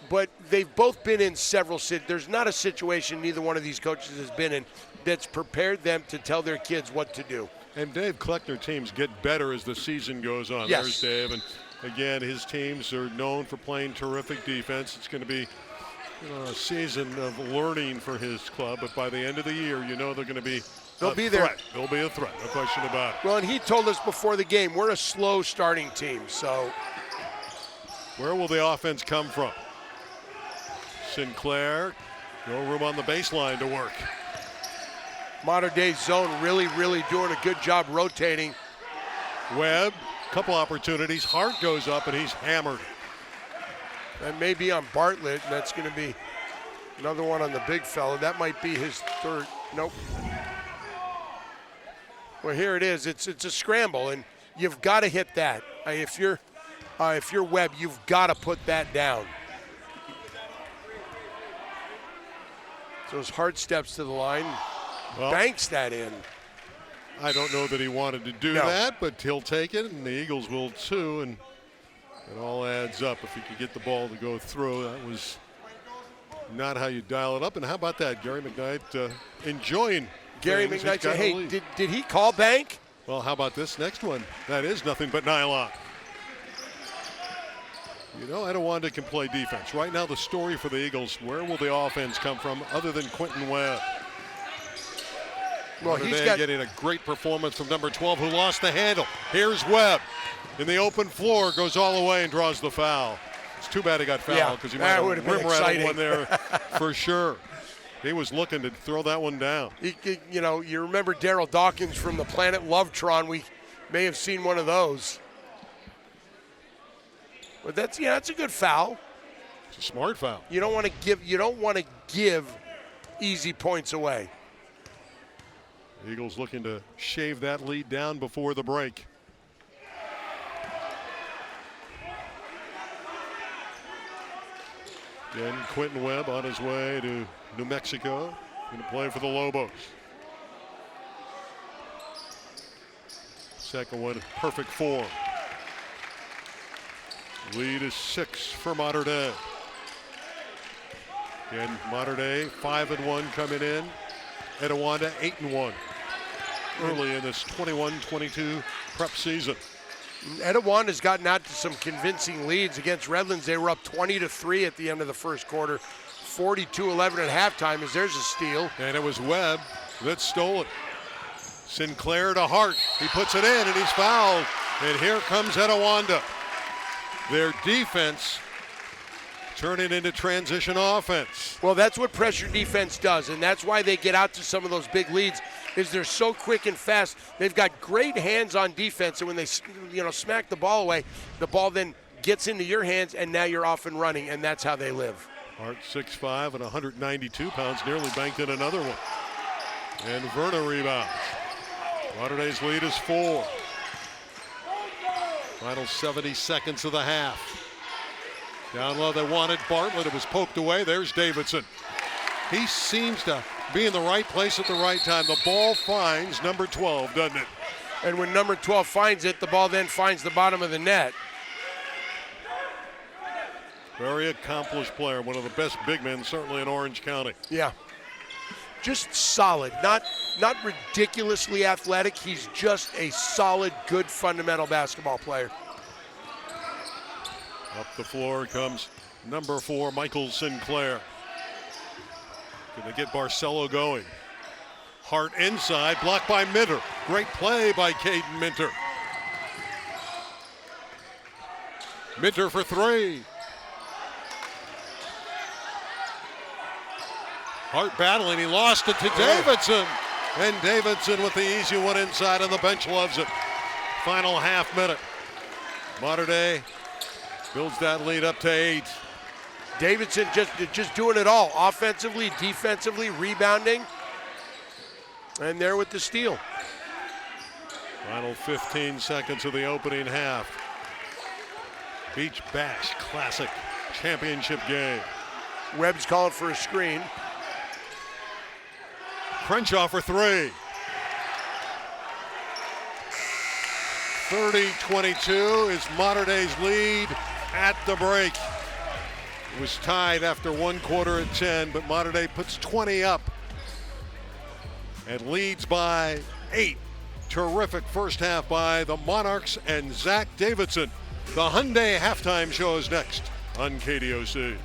But they've both been in several cities. There's not a situation neither one of these coaches has been in that's prepared them to tell their kids what to do. And Dave Kleckner teams get better as the season goes on. Yes. There's Dave. And again, his teams are known for playing terrific defense. It's going to be a season of learning for his club. But by the end of the year, they're going to be They'll be there. They'll be a threat, no question about it. Well, and he told us before the game, we're a slow starting team. So where will the offense come from? Sinclair, no room on the baseline to work. Mater Dei zone really doing a good job rotating. Webb, couple opportunities. Hart goes up and he's hammered. That may be on Bartlett, and that's going to be another one on the big fella. That might be his third. Nope. Well, here it is. It's a scramble, and you've got to hit that. If you're Webb, you've got to put that down. Those Hart steps to the line, banks that in. I don't know that he wanted to do that, but he'll take it, and the Eagles will too, and it all adds up. If he could get the ball to go through, that was not how you dial it up. And how about that? Gary McKnight enjoying Gary things. McKnight said, hey, did he call bank? Well, how about this next one? That is nothing but nylon. Etiwanda can play defense. Right now, the story for the Eagles, where will the offense come from other than Quentin Webb? Well, Notre Dame getting a great performance from number 12, who lost the handle. Here's Webb in the open floor, goes all the way and draws the foul. It's too bad he got fouled because he might have rim rattled one there for sure. He was looking to throw that one down. You remember Daryl Dawkins from the Planet Lovetron. We may have seen one of those. But that's a good foul. It's a smart foul. You don't want to give easy points away. Eagles looking to shave that lead down before the break. Again, Quentin Webb on his way to New Mexico, going to play for the Lobos. Second one, perfect form. Lead is 6 for Mater Dei. Again, Mater Dei 5-1 coming in. Etiwanda 8-1 early in this 21-22 prep season. Etiwanda's gotten out to some convincing leads against Redlands. They were up 20-3 at the end of the first quarter, 42-11 at halftime as there's a steal. And it was Webb that stole it. Sinclair to Hart. He puts it in and he's fouled. And here comes Etiwanda. Their defense turning into transition offense. Well, that's what pressure defense does, and that's why they get out to some of those big leads, is they're so quick and fast. They've got great hands on defense, and when they smack the ball away, the ball then gets into your hands, and now you're off and running, and that's how they live. Hart 6'5" and 192 pounds, nearly banked in another one. And Verna rebounds. Mater Dei's lead is 4. Final 70 seconds of the half. Down low, they wanted Bartlett. It was poked away. There's Davidson. He seems to be in the right place at the right time. The ball finds number 12, doesn't it? And when number 12 finds it, the ball then finds the bottom of the net. Very accomplished player, one of the best big men, certainly in Orange County. Yeah. Just solid, not ridiculously athletic. He's just a solid, good fundamental basketball player. Up the floor comes number 4, Michael Sinclair. Going to get Barcelo going. Hart inside, blocked by Minter. Great play by Caden Minter. Minter for 3. Hart battling, he lost it to Davidson. And Davidson with the easy one inside, and the bench loves it. Final half minute. Mater Dei builds that lead up to 8. Davidson just doing it all, offensively, defensively, rebounding, and there with the steal. Final 15 seconds of the opening half. Beach Bash Classic championship game. Webb's calling for a screen. Crenshaw for 3. 30-22 is Mater Dei's lead at the break. It was tied after 1 quarter at 10, but Mater Dei puts 20 up and leads by 8. Terrific first half by the Monarchs and Zach Davidson. The Hyundai halftime show is next on KDOC.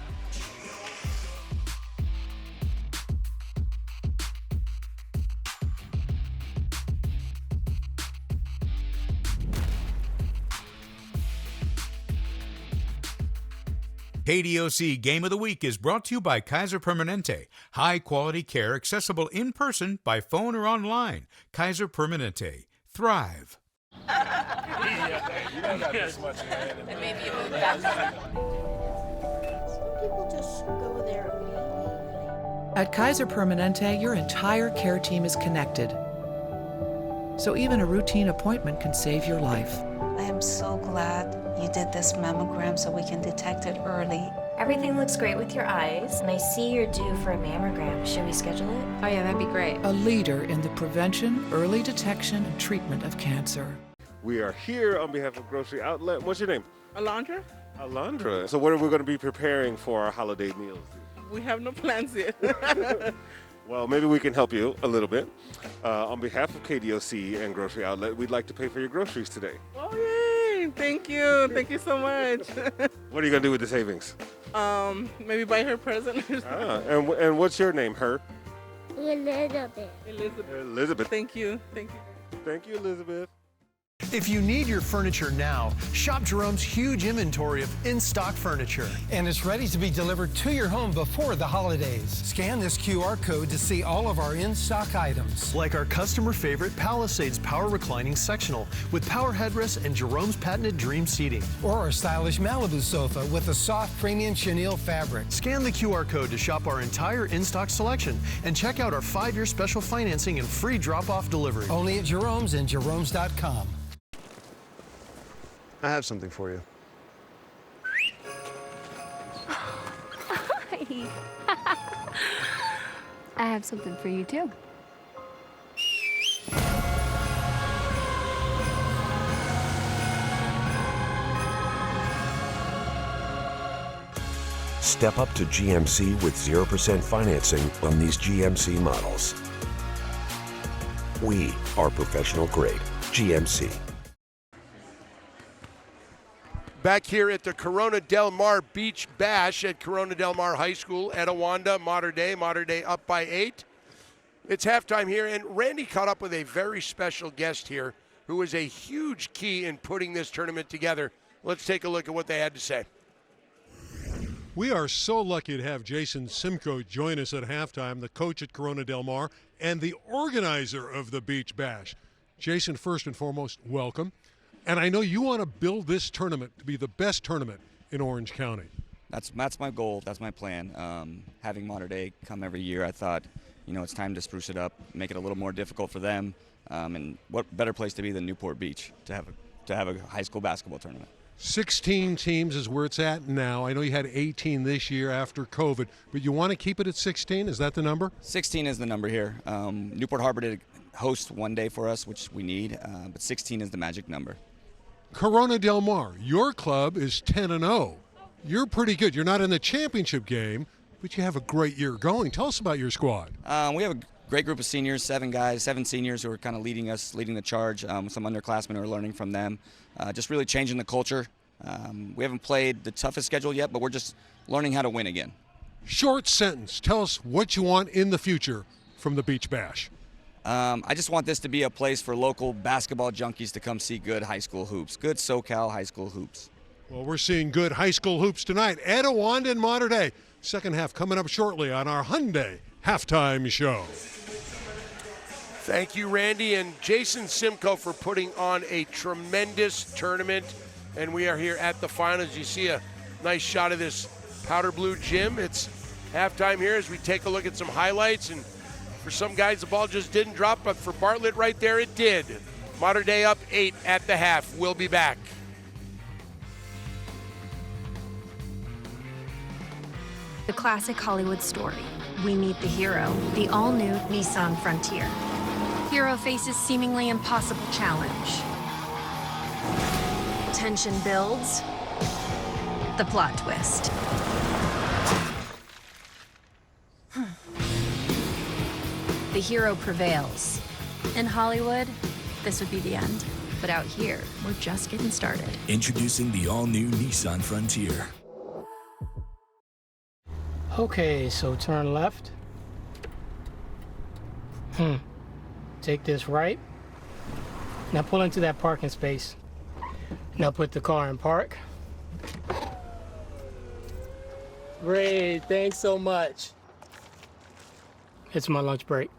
KDOC Game of the Week is brought to you by Kaiser Permanente. High quality care accessible in person, by phone, or online. Kaiser Permanente. Thrive. You don't got this much in hand. And maybe you move back. Some people just go there immediately. At Kaiser Permanente, your entire care team is connected. So even a routine appointment can save your life. I am so glad you did this mammogram so we can detect it early. Everything looks great with your eyes, and I see you're due for a mammogram. Should we schedule it? Oh yeah, that'd be great. A leader in the prevention, early detection, and treatment of cancer. We are here on behalf of Grocery Outlet. What's your name? Alondra? Alondra. So what are we going to be preparing for our holiday meals? We have no plans yet. Well, maybe we can help you a little bit. On behalf of KDOC and Grocery Outlet, we'd like to pay for your groceries today. Oh, yay! Thank you. Thank you so much. What are you going to do with the savings? Maybe buy her a present or something. And what's your name, Her? Elizabeth. Elizabeth. Thank you. Thank you. Thank you, Elizabeth. If you need your furniture now, shop Jerome's huge inventory of in-stock furniture. And it's ready to be delivered to your home before the holidays. Scan this QR code to see all of our in-stock items. Like our customer favorite Palisades Power Reclining Sectional with power headrest and Jerome's patented Dream seating. Or our stylish Malibu sofa with a soft premium chenille fabric. Scan the QR code to shop our entire in-stock selection and check out our 5-year special financing and free drop-off delivery. Only at Jerome's and jeromes.com. I have something for you. Hi. I have something for you too. Step up to GMC with 0% financing on these GMC models. We are professional grade. GMC. Back here at the Corona Del Mar Beach Bash at Corona Del Mar High School, Etiwanda, Mater Dei up by 8. It's halftime here, and Randy caught up with a very special guest here who was a huge key in putting this tournament together. Let's take a look at what they had to say. We are so lucky to have Jason Simcoe join us at halftime, the coach at Corona Del Mar and the organizer of the Beach Bash. Jason, first and foremost, welcome. And I know you want to build this tournament to be the best tournament in Orange County. That's my goal. That's my plan. Having Mater Dei come every year, I thought, it's time to spruce it up, make it a little more difficult for them. And what better place to be than Newport Beach to have a high school basketball tournament? 16 teams is where it's at now. I know you had 18 this year after COVID, but you want to keep it at 16? Is that the number? 16 is the number here. Newport Harbor did host one day for us, which we need, but 16 is the magic number. Corona Del Mar, your club is 10-0. You're pretty good. You're not in the championship game, but you have a great year going. Tell us about your squad. We have a great group of seniors, 7 seniors who are kind of leading the charge. Some underclassmen who are learning from them. Just really changing the culture. We haven't played the toughest schedule yet, but we're just learning how to win again. Short sentence. Tell us what you want in the future from the Beach Bash. I just want this to be a place for local basketball junkies to come see good high school hoops, good SoCal high school hoops. Well, we're seeing good high school hoops tonight. Etiwanda and Mater Dei. Second half coming up shortly on our Hyundai Halftime Show. Thank you, Randy and Jason Simcoe, for putting on a tremendous tournament. And we are here at the finals. You see a nice shot of this powder blue gym. It's halftime here as we take a look at some highlights. And for some guys, the ball just didn't drop, but for Bartlett right there, it did. Mater Dei up 8 at the half. We'll be back. The classic Hollywood story. We meet the hero, the all-new Nissan Frontier. Hero faces seemingly impossible challenge. Tension builds. The plot twist. The hero prevails. In Hollywood, this would be the end. But out here, we're just getting started. Introducing the all-new Nissan Frontier. Okay, so turn left. Take this right. Now pull into that parking space. Now put the car in park. Great, thanks so much. It's my lunch break.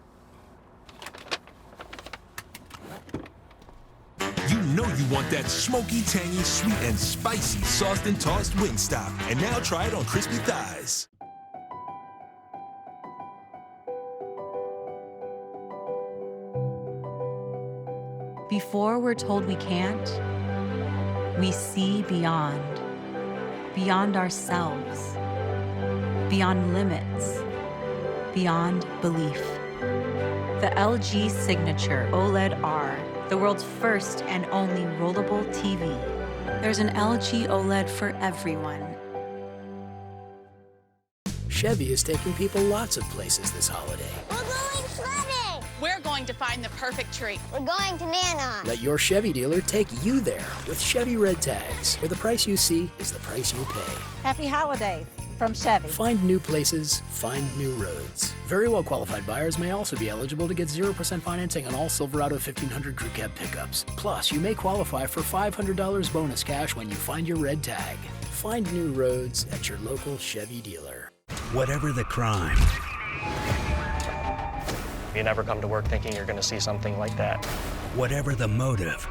You know you want that smoky, tangy, sweet, and spicy sauced and tossed Wingstop. And now try it on crispy thighs. Before we're told we can't, we see beyond ourselves, beyond limits, beyond belief. The LG Signature OLED R, the world's first and only rollable TV. There's an LG OLED for everyone. Chevy is taking people lots of places this holiday. We're going sledding! We're going to find the perfect tree. We're going to Nana. Let your Chevy dealer take you there with Chevy Red Tags, where the price you see is the price you pay. Happy holidays. from Chevy. Find new places, find new roads. Very well qualified buyers may also be eligible to get 0% financing on all Silverado 1500 Crew Cab pickups. Plus, you may qualify for $500 bonus cash when you find your red tag. Find new roads at your local Chevy dealer. Whatever the crime. You never come to work thinking you're going to see something like that. Whatever the motive.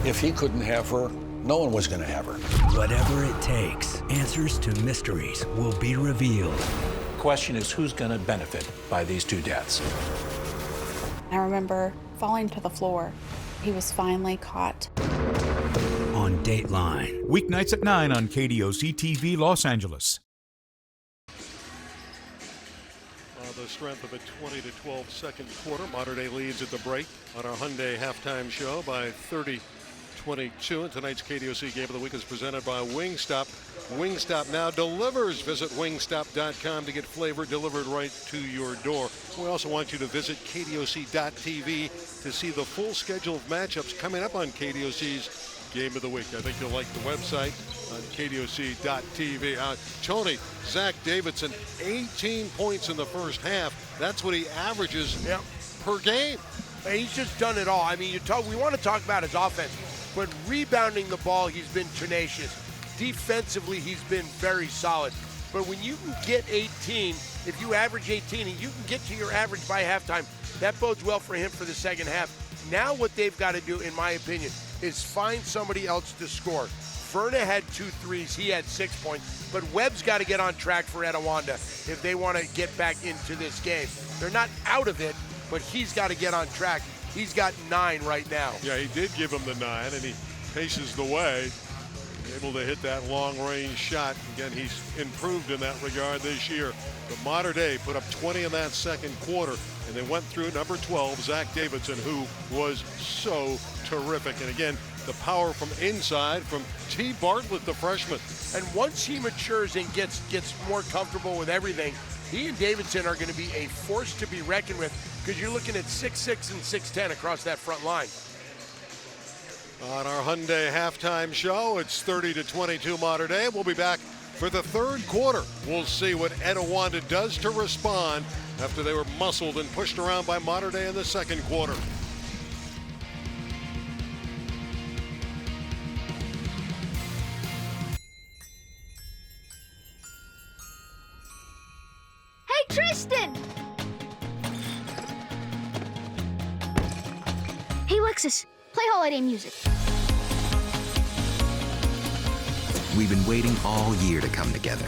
If he couldn't have her, no one was going to have her. Whatever it takes, answers to mysteries will be revealed. The question is, who's going to benefit by these two deaths? I remember falling to the floor. He was finally caught. On Dateline. Weeknights at 9 on KDOC TV Los Angeles. The strength of a 20-12 second quarter. Mater Dei leads at the break on our Hyundai halftime show by 30-22. And tonight's KDOC Game of the Week is presented by Wingstop. Wingstop now delivers. Visit wingstop.com to get flavor delivered right to your door. We also want you to visit KDOC.tv to see the full schedule of matchups coming up on KDOC's Game of the Week. I think you'll like the website on KDOC.tv. Tony, Zach Davidson, 18 points in the first half. That's what he averages per game. He's just done it all. I mean, we want to talk about his offense, but rebounding the ball, he's been tenacious. Defensively, he's been very solid. But when you can get 18, if you average 18 and you can get to your average by halftime, that bodes well for him for the second half. Now what they've got to do, in my opinion, is find somebody else to score. Verna had 2 threes. He had 6 points. But Webb's got to get on track for Etiwanda if they want to get back into this game. They're not out of it, but he's got to get on track. He's got 9 right now. Yeah, he did give him the 9, and he paces the way, able to hit that long-range shot. Again, he's improved in that regard this year. But Mater Dei put up 20 in that second quarter, and they went through number 12, Zach Davidson, who was so terrific. And again, the power from inside from T. Bartlett, the freshman. And once he matures and gets more comfortable with everything, he and Davidson are going to be a force to be reckoned with, because you're looking at 6'6" and 6'10" across that front line. On our Hyundai halftime show, it's 30-22 Mater Dei. We'll be back for the third quarter. We'll see what Etiwanda does to respond after they were muscled and pushed around by Mater Dei in the second quarter. Hey, Tristan! Hey, Lexus, play holiday music. We've been waiting all year to come together.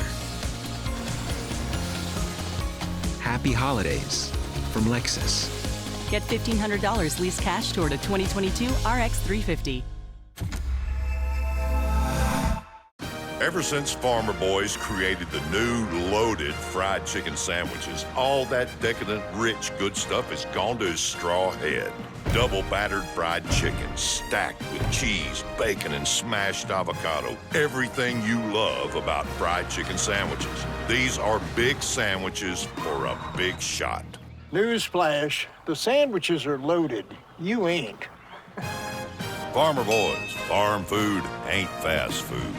Happy holidays from Lexus. Get $1,500 lease cash toward a 2022 RX 350. Ever since Farmer Boys created the new loaded fried chicken sandwiches, all that decadent, rich, good stuff has gone to his straw head. Double battered fried chicken stacked with cheese, bacon, and smashed avocado. Everything you love about fried chicken sandwiches. These are big sandwiches for a big shot. Newsflash, the sandwiches are loaded. You ain't. Farmer Boys, farm food ain't fast food.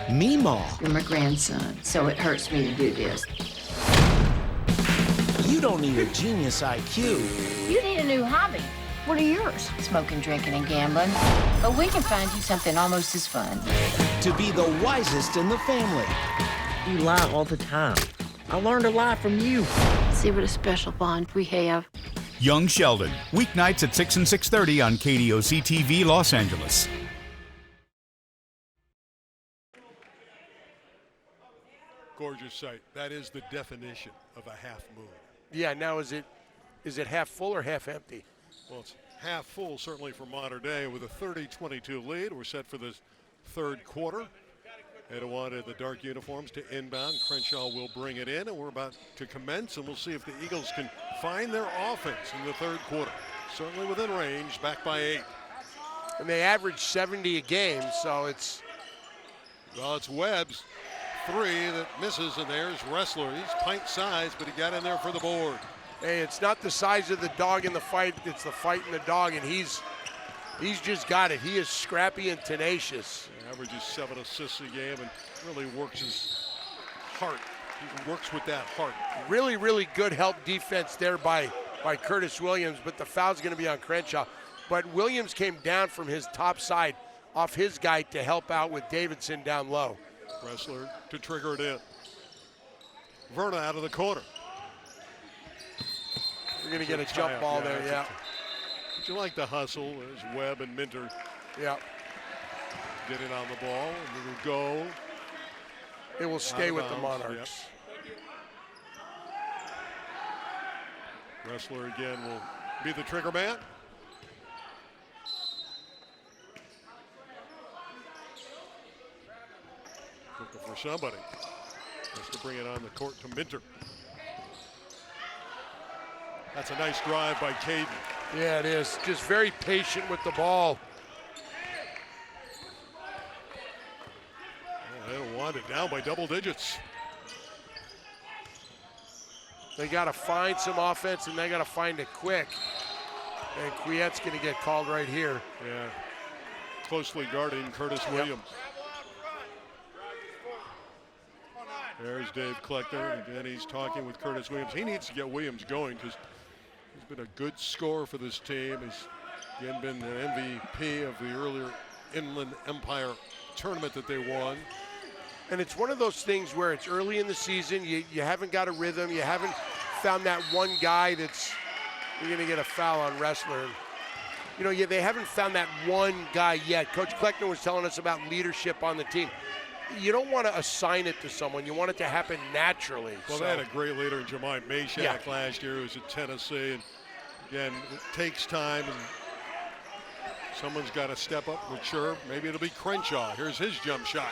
Meemaw. You're my grandson, so it hurts me to do this. You don't need a genius IQ. You need a new hobby. What are yours? Smoking, drinking, and gambling. But we can find you something almost as fun. To be the wisest in the family. You lie all the time. I learned a lot from you. See what a special bond we have. Young Sheldon, weeknights at 6 and 6:30 on KDOC TV Los Angeles. Gorgeous sight. That is the definition of a half moon. Yeah, now is it half full or half empty? Well, it's half full, certainly for Mater Dei, with a 30-22 lead. We're set for the third quarter. Etiwanda in the dark uniforms to inbound. Crenshaw will bring it in, and we're about to commence, and we'll see if the Eagles can find their offense in the third quarter. Certainly within range, back by 8. And they average 70 a game, so it's... Well, it's Webb's 3 that misses, and there's Wrestler. He's pint size, but he got in there for the board. Hey, it's not the size of the dog in the fight, it's the fight in the dog, and he's just got it. He is scrappy and tenacious. He averages 7 assists a game and really works his heart. He works with that heart. Really, really good help defense there by Curtis Williams, but the foul's going to be on Crenshaw. But Williams came down from his top side off his guy to help out with Davidson down low. Wrestler to trigger it in. Verna out of the corner. We're going to get a jump ball there, yeah. But you like the hustle. There's Webb and Minter. Yeah. Getting on the ball, and it'll go. It will stay with the Monarchs. Yep. Wrestler again will be the trigger man. Looking for somebody. Has to bring it on the court to Minter. That's a nice drive by Caden. Yeah, it is. Just very patient with the ball. They don't want it down by double digits. They got to find some offense, and they got to find it quick. And Quiette's going to get called right here. Yeah, closely guarding Curtis Williams. There's Dave Kleckner. Again, he's talking with Curtis Williams. He needs to get Williams going because he's been a good scorer for this team. He's again been an MVP of the earlier Inland Empire tournament that they won. And it's one of those things where it's early in the season. You haven't got a rhythm. You haven't found that one guy that's you're going to get a foul on Wrestler. You know, they haven't found that one guy yet. Coach Kleckner was telling us about leadership on the team. You don't want to assign it to someone. You want it to happen naturally. Well, they had a great leader in Jemai Mashak last year, who was at Tennessee. And again, it takes time, and someone's got to step up, mature. Maybe it'll be Crenshaw. Here's his jump shot.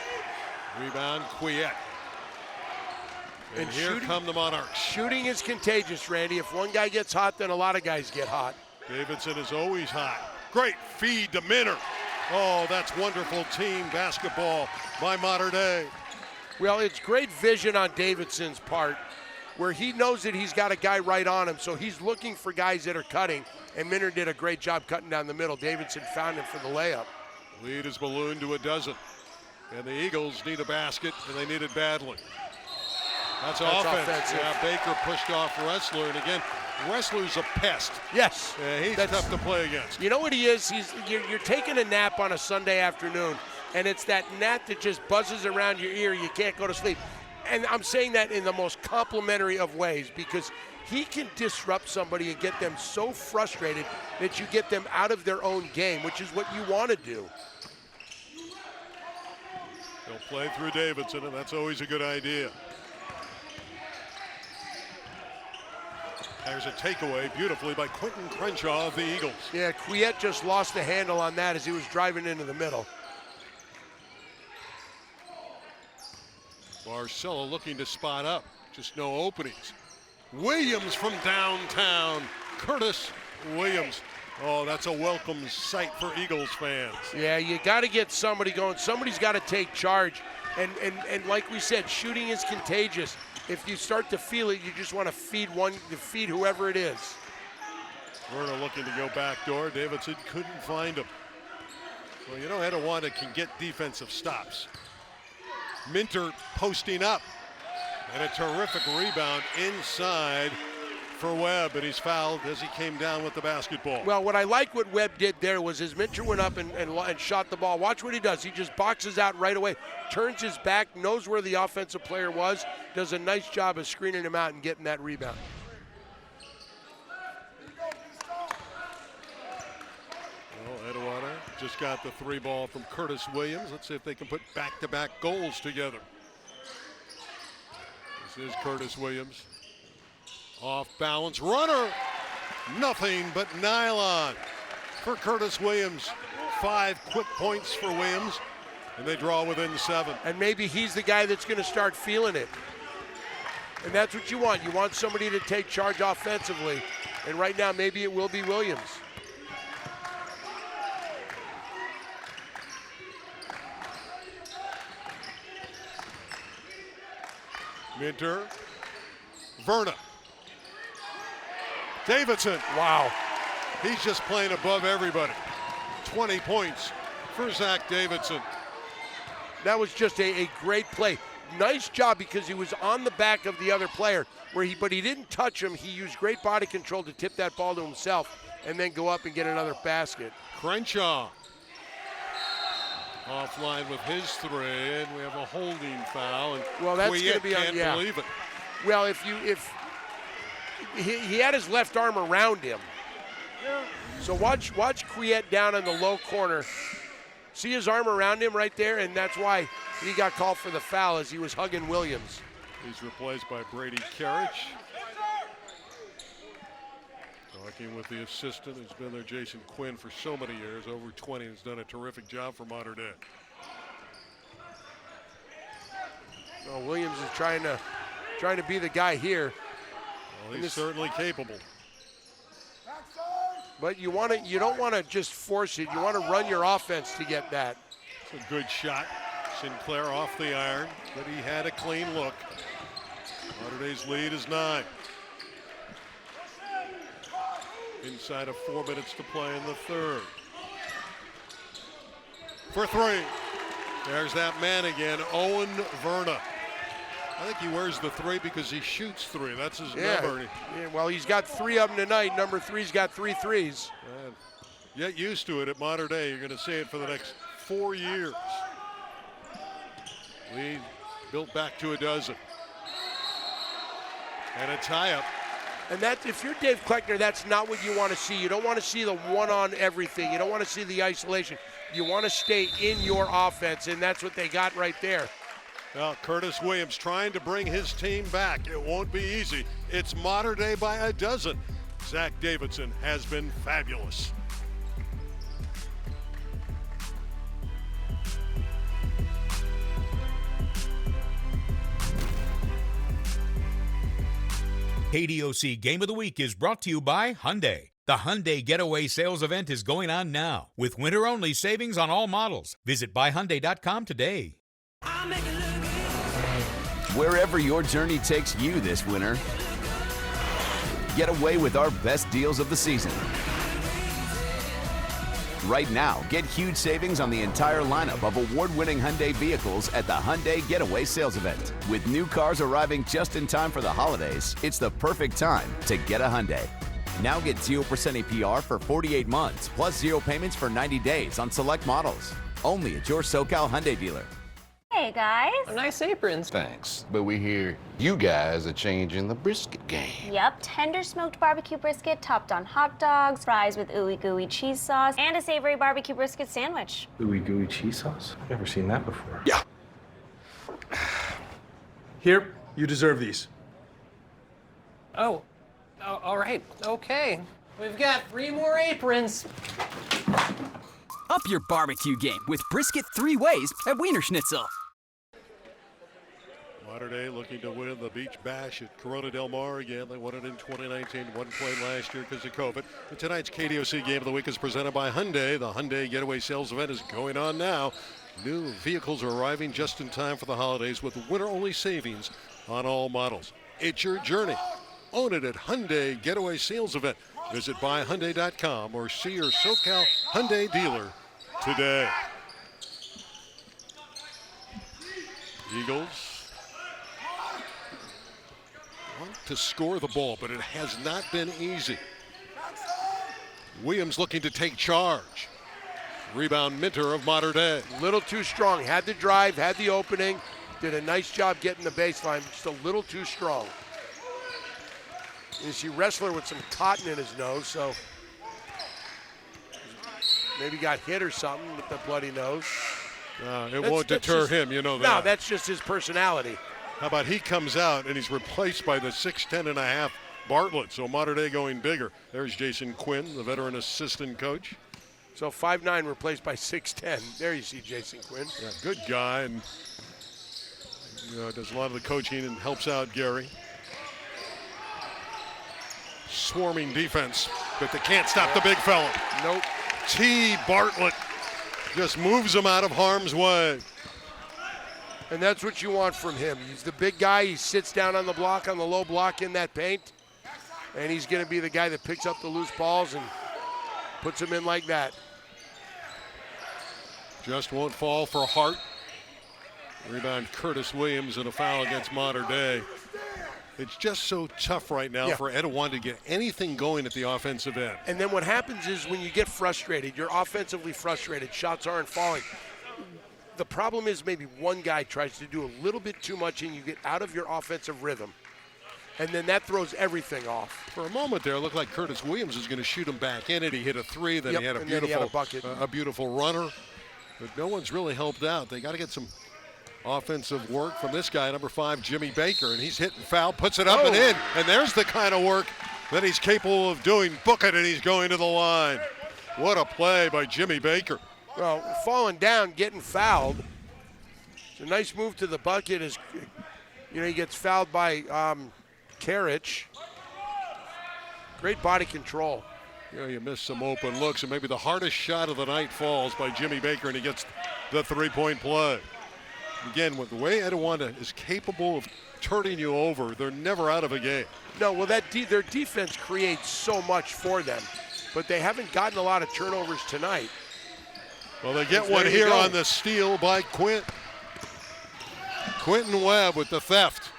Rebound, Quiette. And here come the Monarchs. Shooting is contagious, Randy. If one guy gets hot, then a lot of guys get hot. Davidson is always hot. Great feed to Minter. Oh, that's wonderful team basketball by Mater Dei. Well, it's great vision on Davidson's part, where he knows that he's got a guy right on him, so he's looking for guys that are cutting, and Minter did a great job cutting down the middle. Davidson found him for the layup. Lead is ballooned to 12. And the Eagles need a basket, and they need it badly. That's offense. Offensive. Yeah, Baker pushed off Wrestler, and again, Wrestler's a pest. Yes. Yeah, he's tough to play against. You know what he is? You're taking a nap on a Sunday afternoon, and it's that gnat that just buzzes around your ear. You can't go to sleep. And I'm saying that in the most complimentary of ways, because he can disrupt somebody and get them so frustrated that you get them out of their own game, which is what you want to do. He'll play through Davidson, and that's always a good idea. There's a takeaway beautifully by Quentin Crenshaw of the Eagles. Yeah, Quiette just lost the handle on that as he was driving into the middle. Barcelo looking to spot up, just no openings. Williams from downtown, Curtis Williams. Oh, that's a welcome sight for Eagles fans. Yeah, you got to get somebody going. Somebody's got to take charge. And like we said, shooting is contagious. If you start to feel it, you just want to feed whoever it is. Werner looking to go backdoor. Davidson couldn't find him. Well, you know, Etiwanda can get defensive stops. Minter posting up. And a terrific rebound inside for Webb, and he's fouled as he came down with the basketball. Well, what I like what Webb did there was as Minter went up and shot the ball. Watch what he does. He just boxes out right away, turns his back, knows where the offensive player was, does a nice job of screening him out and getting that rebound. Well, Etiwanda just got the 3 ball from Curtis Williams. Let's see if they can put back-to-back goals together. This is Curtis Williams. Off balance runner. Nothing but nylon for Curtis Williams. 5 quick points for Williams. And they draw within 7. And maybe he's the guy that's going to start feeling it. And that's what you want. You want somebody to take charge offensively. And right now, maybe it will be Williams. Minter. Verna. Davidson. Wow. He's just playing above everybody. 20 points for Zach Davidson. That was just a great play. Nice job because he was on the back of the other player, but he didn't touch him. He used great body control to tip that ball to himself and then go up and get another basket. Crenshaw. Offline with his 3, and we have a holding foul. And well, that's going to be can't believe it. Well, if he had his left arm around him. So watch Quiet down in the low corner. See his arm around him right there, and that's why he got called for the foul as he was hugging Williams. He's replaced by Brady Karich. Talking with the assistant who's been there, Jason Quinn, for so many years, over 20, and has done a terrific job for Mater Dei. Well, Williams is trying to be the guy here. Well, he's certainly capable. But you don't want to just force it. You want to run your offense to get that. It's a good shot. Sinclair off the iron, but he had a clean look. Mater Dei's lead is 9. Inside of 4 minutes to play in the third. For 3. There's that man again, Owen Verna. I think he wears the 3 because he shoots 3. That's his number. Yeah, well, he's got 3 of them tonight. Number 3's got 3 threes. Get used to it at Mater Dei. You're going to see it for the next 4 years. Lead built back to a dozen. And a tie-up. And that, if you're Dave Kleckner, that's not what you want to see. You don't want to see the one on everything. You don't want to see the isolation. You want to stay in your offense, and that's what they got right there. Well, Curtis Williams trying to bring his team back. It won't be easy. It's Mater Dei by a dozen. Zach Davidson has been fabulous. KDOC Game of the Week is brought to you by Hyundai. The Hyundai Getaway Sales Event is going on now with winter-only savings on all models. Visit buyhyundai.com today. Wherever your journey takes you this winter, get away with our best deals of the season. Right now, get huge savings on the entire lineup of award-winning Hyundai vehicles at the Hyundai Getaway Sales Event. With new cars arriving just in time for the holidays, it's the perfect time to get a Hyundai. Now get 0% APR for 48 months, plus 0 payments for 90 days on select models. Only at your SoCal Hyundai dealer. Hey, guys. Nice aprons. Thanks. But we hear you guys are changing the brisket game. Yep. Tender smoked barbecue brisket topped on hot dogs, fries with ooey gooey cheese sauce, and a savory barbecue brisket sandwich. Ooey gooey cheese sauce? I've never seen that before. Yeah. Here, you deserve these. Oh, all right. Okay. We've got 3 more aprons. Up your barbecue game with brisket 3 ways at Wiener Schnitzel. Mater Dei looking to win the Beach Bash at Corona Del Mar again. They won it in 2019, one played last year because of COVID. But tonight's KDOC Game of the Week is presented by Hyundai. The Hyundai Getaway Sales Event is going on now. New vehicles are arriving just in time for the holidays with winter-only savings on all models. It's your journey. Own it at Hyundai Getaway Sales Event. Visit buyhyundai.com or see your SoCal Hyundai dealer today. Eagles want to score the ball, but it has not been easy. Williams looking to take charge. Rebound Minter of Mater Dei. Little too strong. Had the drive, had the opening, did a nice job getting the baseline, just a little too strong. You see Wrestler with some cotton in his nose, so maybe got hit or something with the bloody nose. It won't deter him, you know that. No, that's just his personality. How about he comes out and he's replaced by the 6'10.5" Bartlett, so Mater Dei going bigger. There's Jason Quinn, the veteran assistant coach. So 5'9" replaced by 6'10". There you see Jason Quinn. Yeah, good guy, and does a lot of the coaching and helps out Gary. Swarming defense, but they can't stop the big fella. Nope. T. Bartlett just moves him out of harm's way. And that's what you want from him. He's the big guy. He sits down on the block, on the low block in that paint. And he's going to be the guy that picks up the loose balls and puts them in like that. Just won't fall for Hart. Rebound Curtis Williams and a foul against Mater Dei. It's just so tough right now for Etiwanda to get anything going at the offensive end. And then what happens is when you get frustrated, you're offensively frustrated, shots aren't falling. The problem is maybe one guy tries to do a little bit too much and you get out of your offensive rhythm. And then that throws everything off. For a moment there, it looked like Curtis Williams was going to shoot him back in it. He hit a three, then he had a bucket. A beautiful runner. But no one's really helped out. They got to get some offensive work from this guy, number 5, Jimmy Baker, and he's hitting foul, puts it up and in, and there's the kind of work that he's capable of doing. Book it, and he's going to the line. What a play by Jimmy Baker. Well, falling down, getting fouled. It's a nice move to the bucket. As he gets fouled by Karich. Great body control. You missed some open looks, and maybe the hardest shot of the night falls by Jimmy Baker, and he gets the three-point play. Again, with the way Etiwanda is capable of turning you over, they're never out of a game. No, well, their defense creates so much for them, but they haven't gotten a lot of turnovers tonight. Well, they get one here on the steal by Quentin Webb with the theft.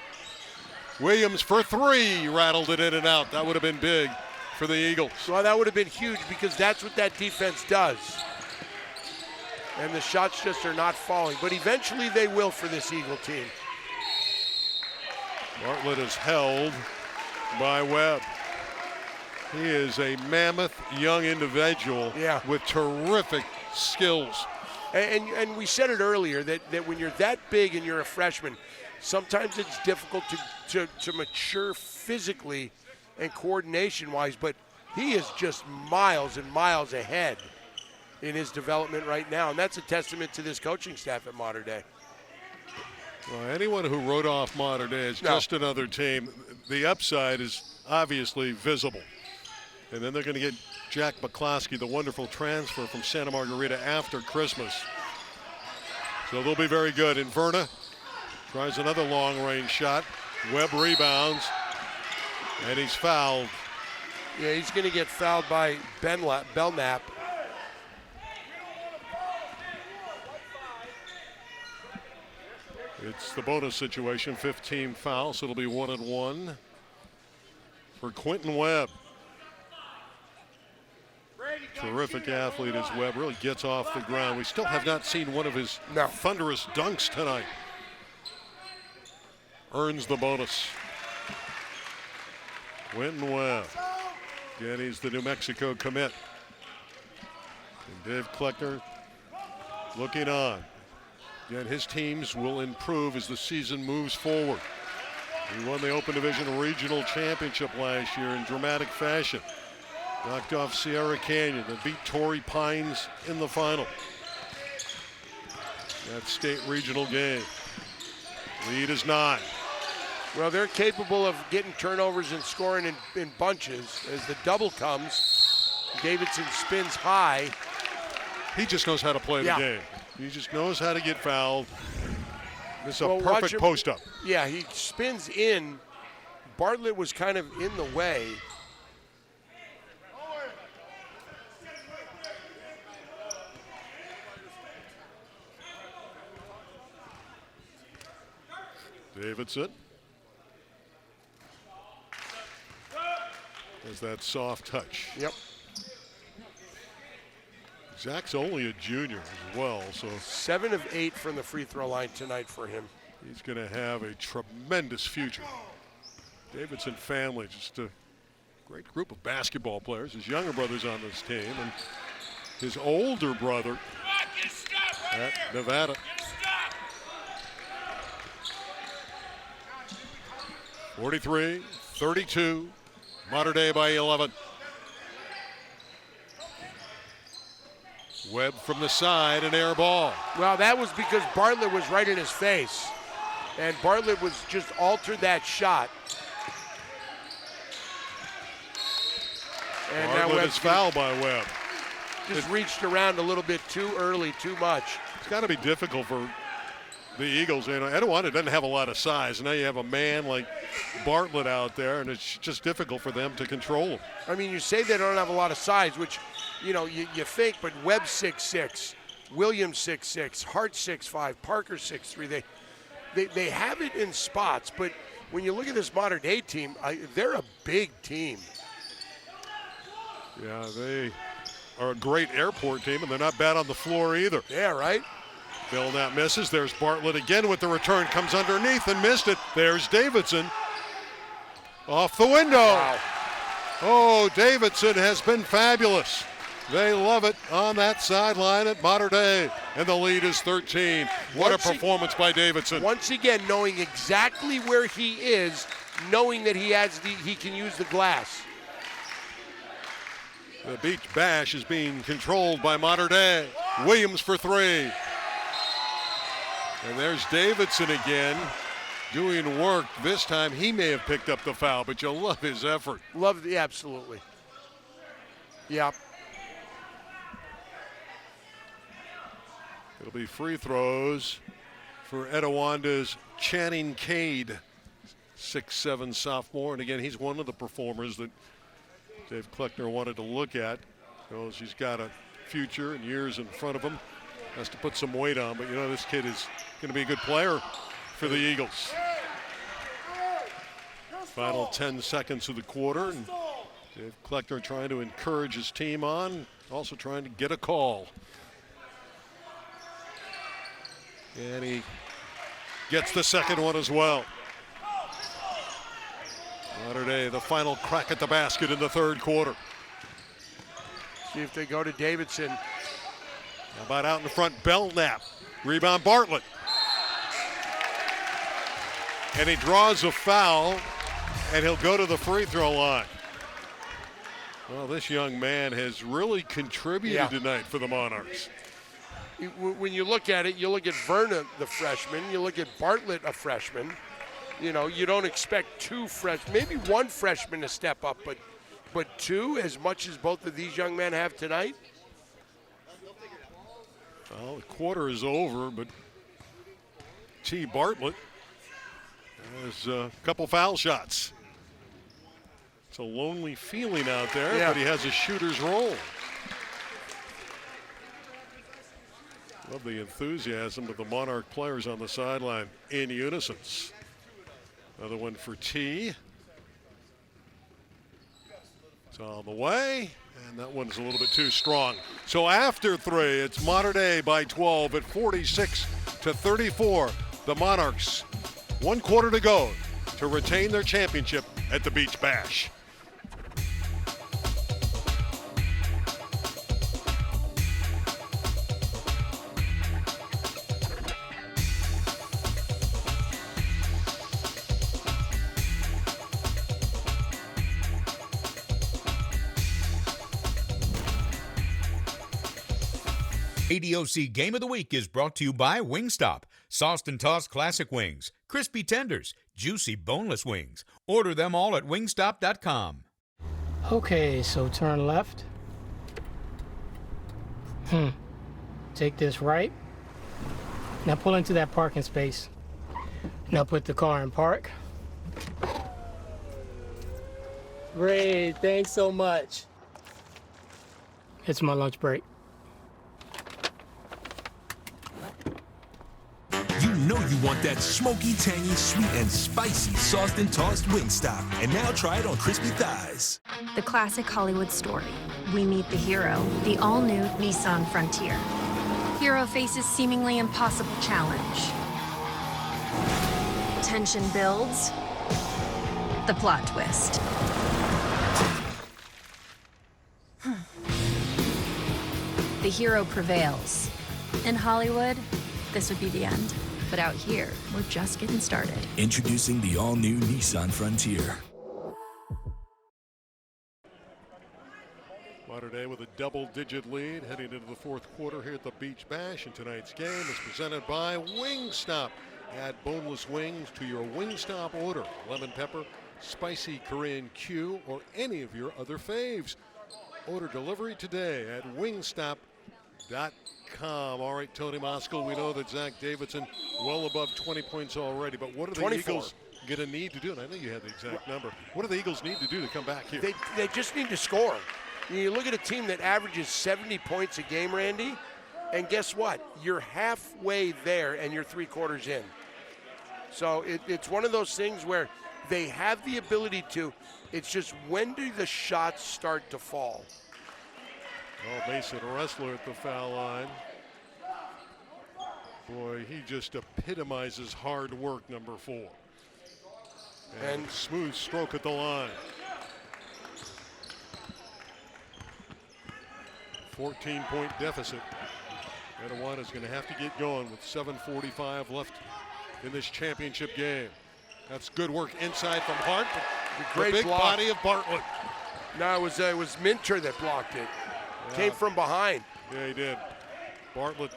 Williams for 3, rattled it in and out. That would have been big for the Eagles. Well, that would have been huge because that's what that defense does. And the shots just are not falling. But eventually they will for this Eagle team. Bartlett is held by Webb. He is a mammoth young individual with terrific skills. And we said it earlier that when you're that big and you're a freshman, sometimes it's difficult to mature physically and coordination-wise, but he is just miles and miles ahead in his development right now, and that's a testament to this coaching staff at Mater Dei. Well, anyone who wrote off Mater Dei is just another team. The upside is obviously visible. And then they're going to get Jack McCloskey, the wonderful transfer from Santa Margarita after Christmas. So they'll be very good. Inverna tries another long-range shot. Webb rebounds, and he's fouled. Yeah, he's going to get fouled by Belknap. It's the bonus situation, 15 fouls, so it'll be 1-1 for Quentin Webb. Terrific athlete as Webb really gets off the ground. We still have not seen one of his thunderous dunks tonight. Earns the bonus. Quentin Webb. Again, he's the New Mexico commit. And Dave Kleckner looking on. Again, his teams will improve as the season moves forward. He won the Open Division Regional Championship last year in dramatic fashion. Knocked off Sierra Canyon and beat Torrey Pines in the final. That state regional game. Lead is 9. Well, they're capable of getting turnovers and scoring in bunches. As the double comes, Davidson spins high. He just knows how to play the game. He just knows how to get fouled. This is a perfect post-up. Yeah, he spins in. Bartlett was kind of in the way. Davidson. There's that soft touch. Yep. Zach's only a junior as well, so 7 of 8 from the free throw line tonight for him. He's going to have a tremendous future. Davidson family, just a great group of basketball players. His younger brother's on this team, and his older brother at Nevada. (43-32), Mater Dei by 11. Webb from the side, an air ball. Well, that was because Bartlett was right in his face. And Bartlett was just altered that shot. And Bartlett is fouled by Webb. Just reached around a little bit too early, too much. It's got to be difficult for the Eagles. You know, Etiwanda doesn't have a lot of size. Now you have a man like Bartlett out there, and it's just difficult for them to control him. I mean, you say they don't have a lot of size, which, you know, you think, but Webb 6'6", Williams 6'6", Hart 6'5", Parker 6'3". They have it in spots, but when you look at this modern day team, they're a big team. Yeah, they are a great airport team, and they're not bad on the floor either. Yeah, right? Belknap misses. There's Bartlett again with the return. Comes underneath and missed it. There's Davidson. Off the window. Wow. Oh, Davidson has been fabulous. They love it on that sideline at Mater Dei, and the lead is 13. What a performance by Davidson. Once again, knowing exactly where he is, knowing that he can use the glass. The Beach Bash is being controlled by Mater Dei. Williams for three. And there's Davidson again doing work. This time he may have picked up the foul, but you'll love his effort. Absolutely. Yeah. It'll be free throws for Etiwanda's Channing Cade, 6'7" sophomore. And again, he's one of the performers that Dave Kleckner wanted to look at. Knows he's got a future and years in front of him. Has to put some weight on, but you know, this kid is going to be a good player for the Eagles. Final 10 seconds of the quarter, and Dave Kleckner trying to encourage his team on, also trying to get a call. And he gets the second one as well. Mater Dei, the final crack at the basket in the third quarter. See if they go to Davidson. How about out in front, Belknap. Rebound, Bartlett. And he draws a foul, and he'll go to the free throw line. Well, this young man has really contributed tonight for the Monarchs. When you look at it, you look at Verna, the freshman, you look at Bartlett, a freshman. You know, you don't expect two freshmen, maybe one freshman to step up, but two, as much as both of these young men have tonight. Well, the quarter is over, but T. Bartlett has a couple foul shots. It's a lonely feeling out there, but he has a shooter's role. Love the enthusiasm of the Monarch players on the sideline in unison. Another one for T. It's on the way, and that one's a little bit too strong. So after three, it's Mater Dei by 12 at 46-34. The Monarchs, 1 quarter to go to retain their championship at the Beach Bash. ADOC Game of the Week is brought to you by Wingstop. Sauced and tossed classic wings, crispy tenders, juicy boneless wings. Order them all at wingstop.com. Okay, so turn left. Take this right. Now pull into that parking space. Now put the car in park. Great, thanks so much. It's my lunch break. You know you want that smoky, tangy, sweet, and spicy sauced and tossed Wingstop. And now try it on crispy thighs. The classic Hollywood story. We meet the hero, the all-new Nissan Frontier. Hero faces seemingly impossible challenge. Tension builds. The plot twist. The hero prevails. In Hollywood, this would be the end. But out here, we're just getting started. Introducing the all-new Nissan Frontier. Mater Dei with a double-digit lead heading into the fourth quarter here at the Beach Bash. And tonight's game is presented by Wingstop. Add boneless wings to your Wingstop order. Lemon pepper, spicy Korean Q, or any of your other faves. Order delivery today at wingstop.com. All right, Tony Moskal, we know that Zach Davidson well above 20 points already, but what are the 24. Eagles going to need to do? And I know you had the exact number. What do the Eagles need to do to come back here? They just need to score. You look at a team that averages 70 points a game, Randy, and guess what? You're halfway there and you're 3 quarters in. So it's one of those things where they have the ability to. It's just when do the shots start to fall? Oh, Mason Ressler at the foul line. Boy, he just epitomizes hard work, number 4. And smooth stroke at the line. 14-point deficit. Etiwanda's going to have to get going with 7:45 left in this championship game. That's good work inside from Hart. Great the big block. body of Bartlett. No, it was Minter that blocked it. Came from behind. Yeah, he did. Bartlett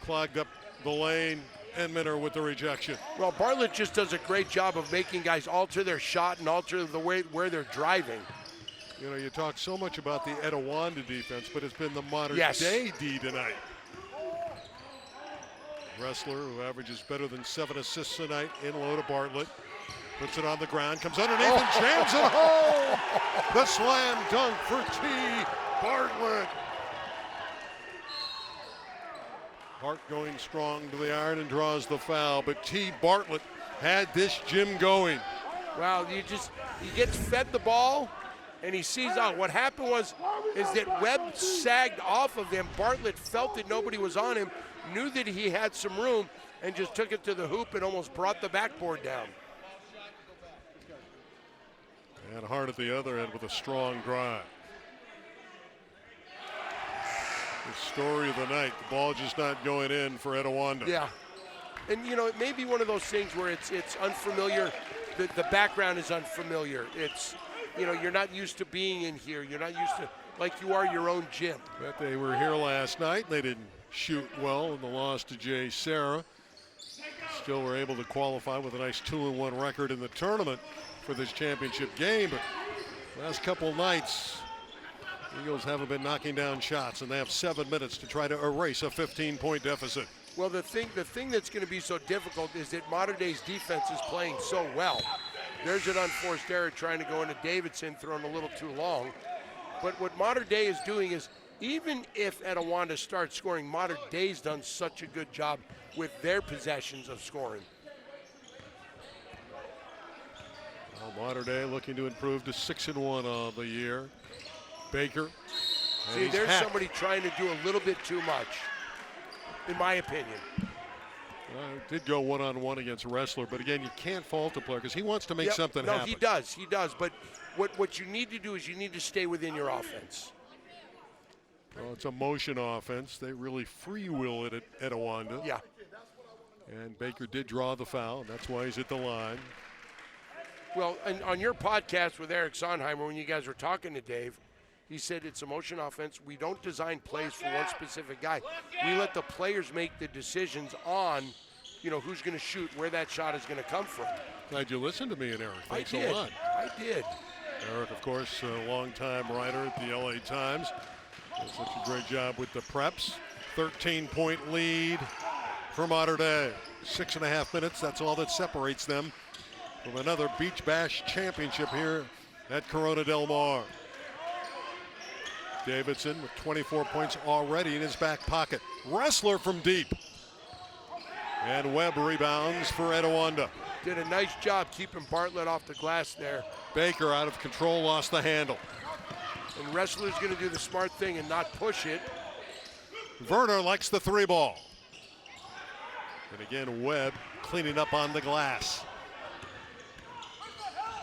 clogged up the lane, and Minter with the rejection. Well, Bartlett just does a great job of making guys alter their shot and alter the way where they're driving. You know, you talk so much about the Etiwanda defense, but it's been the modern Yes. day D tonight. Ressler, who averages better than 7 assists tonight, in low to Bartlett. Puts it on the ground, comes underneath and jams it home. The slam dunk for T. Bartlett. Hart going strong to the iron and draws the foul, but T. Bartlett had this gym going. Well, he gets fed the ball, and he sees out. What happened is that Webb sagged off of him. Bartlett felt that nobody was on him, knew that he had some room, and just took it to the hoop and almost brought the backboard down. And Hart at the other end with a strong drive. The story of the night, the ball just not going in for Etiwanda. Yeah. And, you know, it may be one of those things where it's unfamiliar. The background is unfamiliar. It's, you know, you're not used to being in here. You're not used to, like you are your own gym. But they were here last night. They didn't shoot well in the loss to Jay Serra. Still were able to qualify with a nice 2-1 record in the tournament for this championship game. But last couple nights, Eagles haven't been knocking down shots, and they have 7 minutes to try to erase a 15-point deficit. Well, the thing that's going to be so difficult is that Mater Dei's defense is playing so well. There's an unforced error trying to go into Davidson, thrown a little too long. But what Mater Dei is doing is, even if Etiwanda starts scoring, Mater Dei's done such a good job with their possessions of scoring. Well, Mater Dei looking to improve to 6-1 on the year. Baker. See, there's somebody trying to do a little bit too much, in my opinion. Did go one-on-one against Ressler, but again, you can't fault the player because he wants to make something happen. No, he does. But what you need to do is you need to stay within your offense. Well, it's a motion offense. They really free will it at Etiwanda. Yeah. And Baker did draw the foul, and that's why he's at the line. Well, and on your podcast with Eric Sondheimer, when you guys were talking to Dave, he said it's a motion offense. We don't design plays for one specific guy. We let the players make the decisions on, you know, who's going to shoot, where that shot is going to come from. Glad you listened to me and Eric. Thanks a lot. I did. Eric, of course, a longtime writer at the LA Times. Does such a great job with the preps. 13-point lead for Mater Dei. 6.5 minutes, that's all that separates them from another Beach Bash championship here at Corona Del Mar. Davidson with 24 points already in his back pocket. Ressler from deep. And Webb rebounds for Etiwanda. Did a nice job keeping Bartlett off the glass there. Baker out of control, lost the handle. And Ressler's going to do the smart thing and not push it. Werner likes the 3-ball. And again, Webb cleaning up on the glass.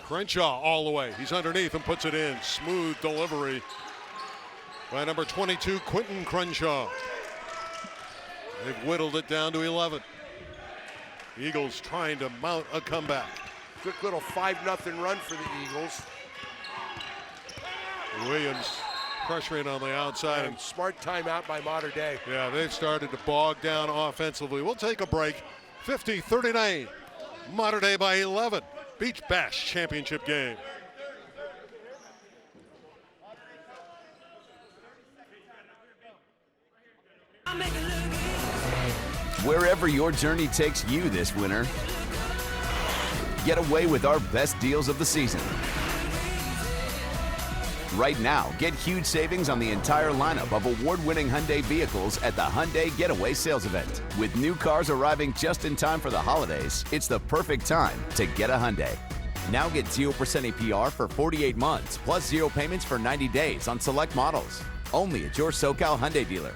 Crenshaw all the way. He's underneath and puts it in. Smooth delivery by number 22, Quentin Crenshaw. They've whittled it down to 11. Eagles trying to mount a comeback. Quick little 5-0 run for the Eagles. Williams pressuring on the outside. And smart timeout by Mater Dei. Yeah, they've started to bog down offensively. We'll take a break. 50-39. Mater Dei by 11. Beach Bash championship game. Wherever your journey takes you this winter, get away with our best deals of the season. Right now, get huge savings on the entire lineup of award-winning Hyundai vehicles at the Hyundai Getaway Sales Event. With new cars arriving just in time for the holidays, it's the perfect time to get a Hyundai. Now get 0% APR for 48 months, plus 0 payments for 90 days on select models. Only at your SoCal Hyundai dealer.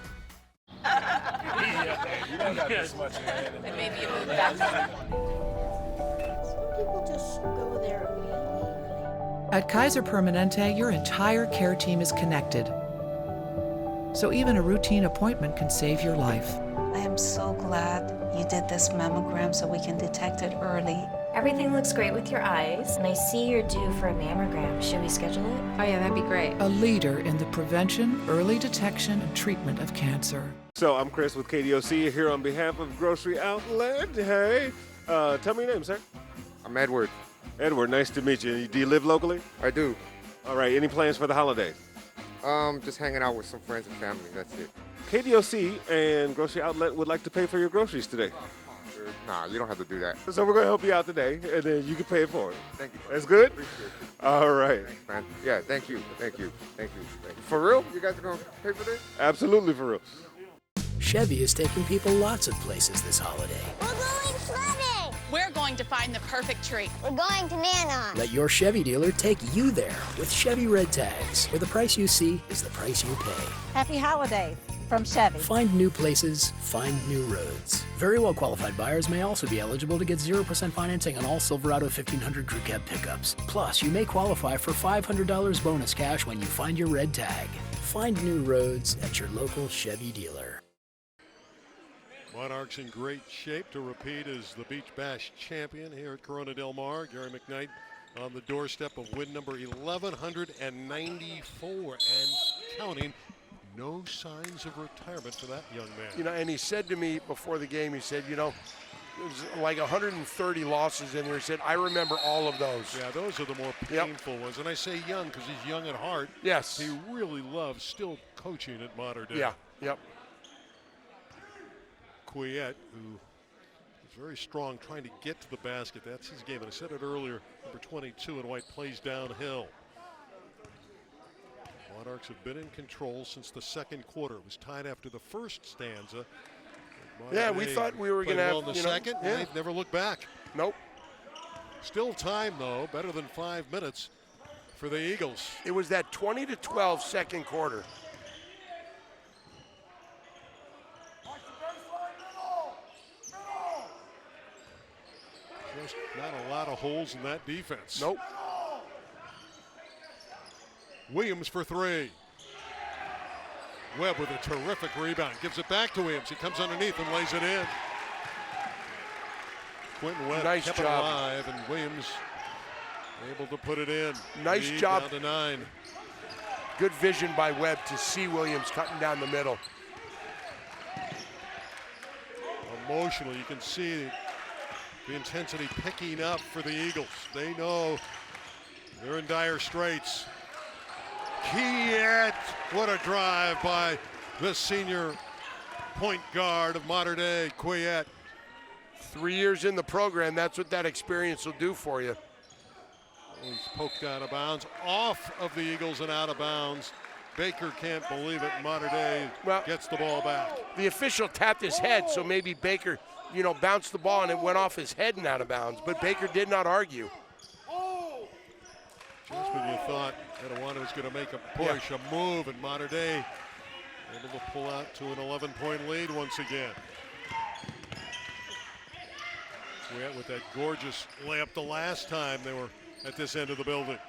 You don't got this much in your hand. And maybe you move back. Some people just go there immediately. At Kaiser Permanente, your entire care team is connected. So even a routine appointment can save your life. I am so glad you did this mammogram so we can detect it early. Everything looks great with your eyes, and I see you're due for a mammogram. Should we schedule it? Oh yeah, that'd be great. A leader in the prevention, early detection, and treatment of cancer. So I'm Chris with KDOC here on behalf of Grocery Outlet. Hey, tell me your name, sir. I'm Edward. Edward, nice to meet you. Do you live locally? I do. All right, any plans for the holidays? Just hanging out with some friends and family, that's it. KDOC and Grocery Outlet would like to pay for your groceries today. Nah, you don't have to do that. So we're going to help you out today, and then you can pay it forward. Thank you. That's good? Appreciate it. All right. Thanks, man. Yeah, thank you. Thank you. Thank you. Thank you. For real? You guys are going to pay for this? Absolutely for real. Chevy is taking people lots of places this holiday. We're going sledding. We're going to find the perfect tree. We're going to Nana. Let your Chevy dealer take you there with Chevy Red Tags, where the price you see is the price you pay. Happy holidays from Chevy. Find new places, find new roads. Very well qualified buyers may also be eligible to get 0% financing on all Silverado 1500 Crew Cab pickups. Plus, you may qualify for $500 bonus cash when you find your red tag. Find new roads at your local Chevy dealer. Monarchs in great shape to repeat as the Beach Bash champion here at Corona Del Mar. Gary McKnight on the doorstep of win number 1194 and counting. No signs of retirement for that young man. You know, and he said to me before the game, he said, you know, it was like 130 losses in there. He said, I remember all of those. Yeah, those are the more painful ones. And I say young because he's young at heart. Yes. He really loves still coaching at Mater Dei. Yeah, yep. Quiet, who is very strong trying to get to the basket. That's his game. And I said it earlier, number 22 in white plays downhill. Monarchs have been in control since the second quarter. It was tied after the first stanza. Yeah, we thought we were going to have well in the second. Yeah. They've never looked back. Nope. Still time though, better than 5 minutes for the Eagles. It was that 20-12 second quarter. Just not a lot of holes in that defense. Nope. Williams for three. Webb with a terrific rebound. Gives it back to Williams. He comes underneath and lays it in. Quentin Webb nice kept job. it alive, and Williams able to put it in. Nice Lead job. Down to 9. Good vision by Webb to see Williams cutting down the middle. Emotionally, you can see the intensity picking up for the Eagles. They know they're in dire straits. Kiet, what a drive by the senior point guard of Mater Dei, Quiet. 3 years in the program, that's what that experience will do for you. He's poked out of bounds, off of the Eagles and out of bounds. Baker can't believe it. Mater Dei gets the ball back. The official tapped his head, so maybe Baker, you know, bounced the ball and it went off his head and out of bounds. But Baker did not argue. Just when you thought Etiwanda was going to make a push, a move, and Mater Dei able to pull out to an 11-point lead once again. Quiet with that gorgeous layup the last time they were at this end of the building.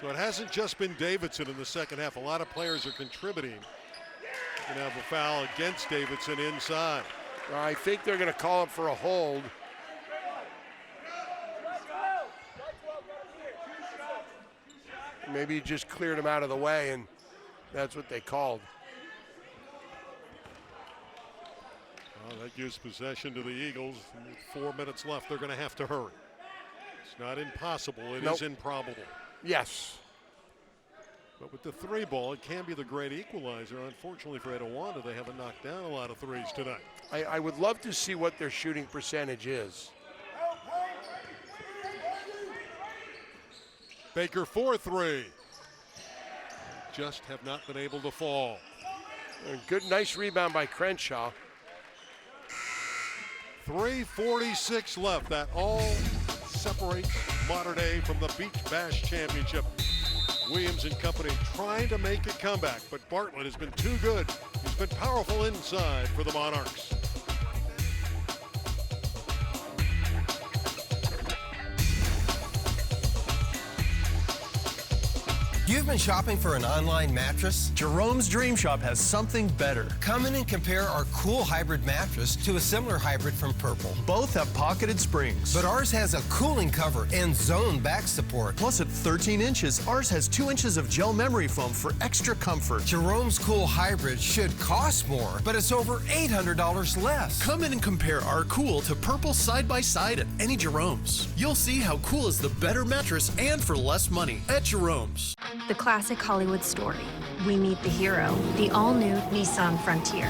So it hasn't just been Davidson in the second half. A lot of players are contributing. Going to have a foul against Davidson inside. I think they're going to call him for a hold. Maybe he just cleared him out of the way, and that's what they called. Well, that gives possession to the Eagles. With 4 minutes left, they're going to have to hurry. It's not impossible. It is improbable. Yes. But with the 3 ball, it can be the great equalizer. Unfortunately for Etiwanda, they haven't knocked down a lot of threes tonight. I would love to see what their shooting percentage is. Baker 4-3. Just have not been able to fall. Good, nice rebound by Crenshaw. 3:46 left. That all separates Mater Dei from the Beach Bash Championship. Williams and company trying to make a comeback, but Bartlett has been too good. He's been powerful inside for the Monarchs. You've been shopping for an online mattress? Jerome's Dream Shop has something better. Come in and compare our cool hybrid mattress to a similar hybrid from Purple. Both have pocketed springs, but ours has a cooling cover and zone back support. Plus, at 13 inches, ours has 2 inches of gel memory foam for extra comfort. Jerome's cool hybrid should cost more, but it's over $800 less. Come in and compare our cool to Purple side by side at any Jerome's. You'll see how cool is the better mattress and for less money at Jerome's. The classic Hollywood story. We meet the hero, the all-new Nissan Frontier.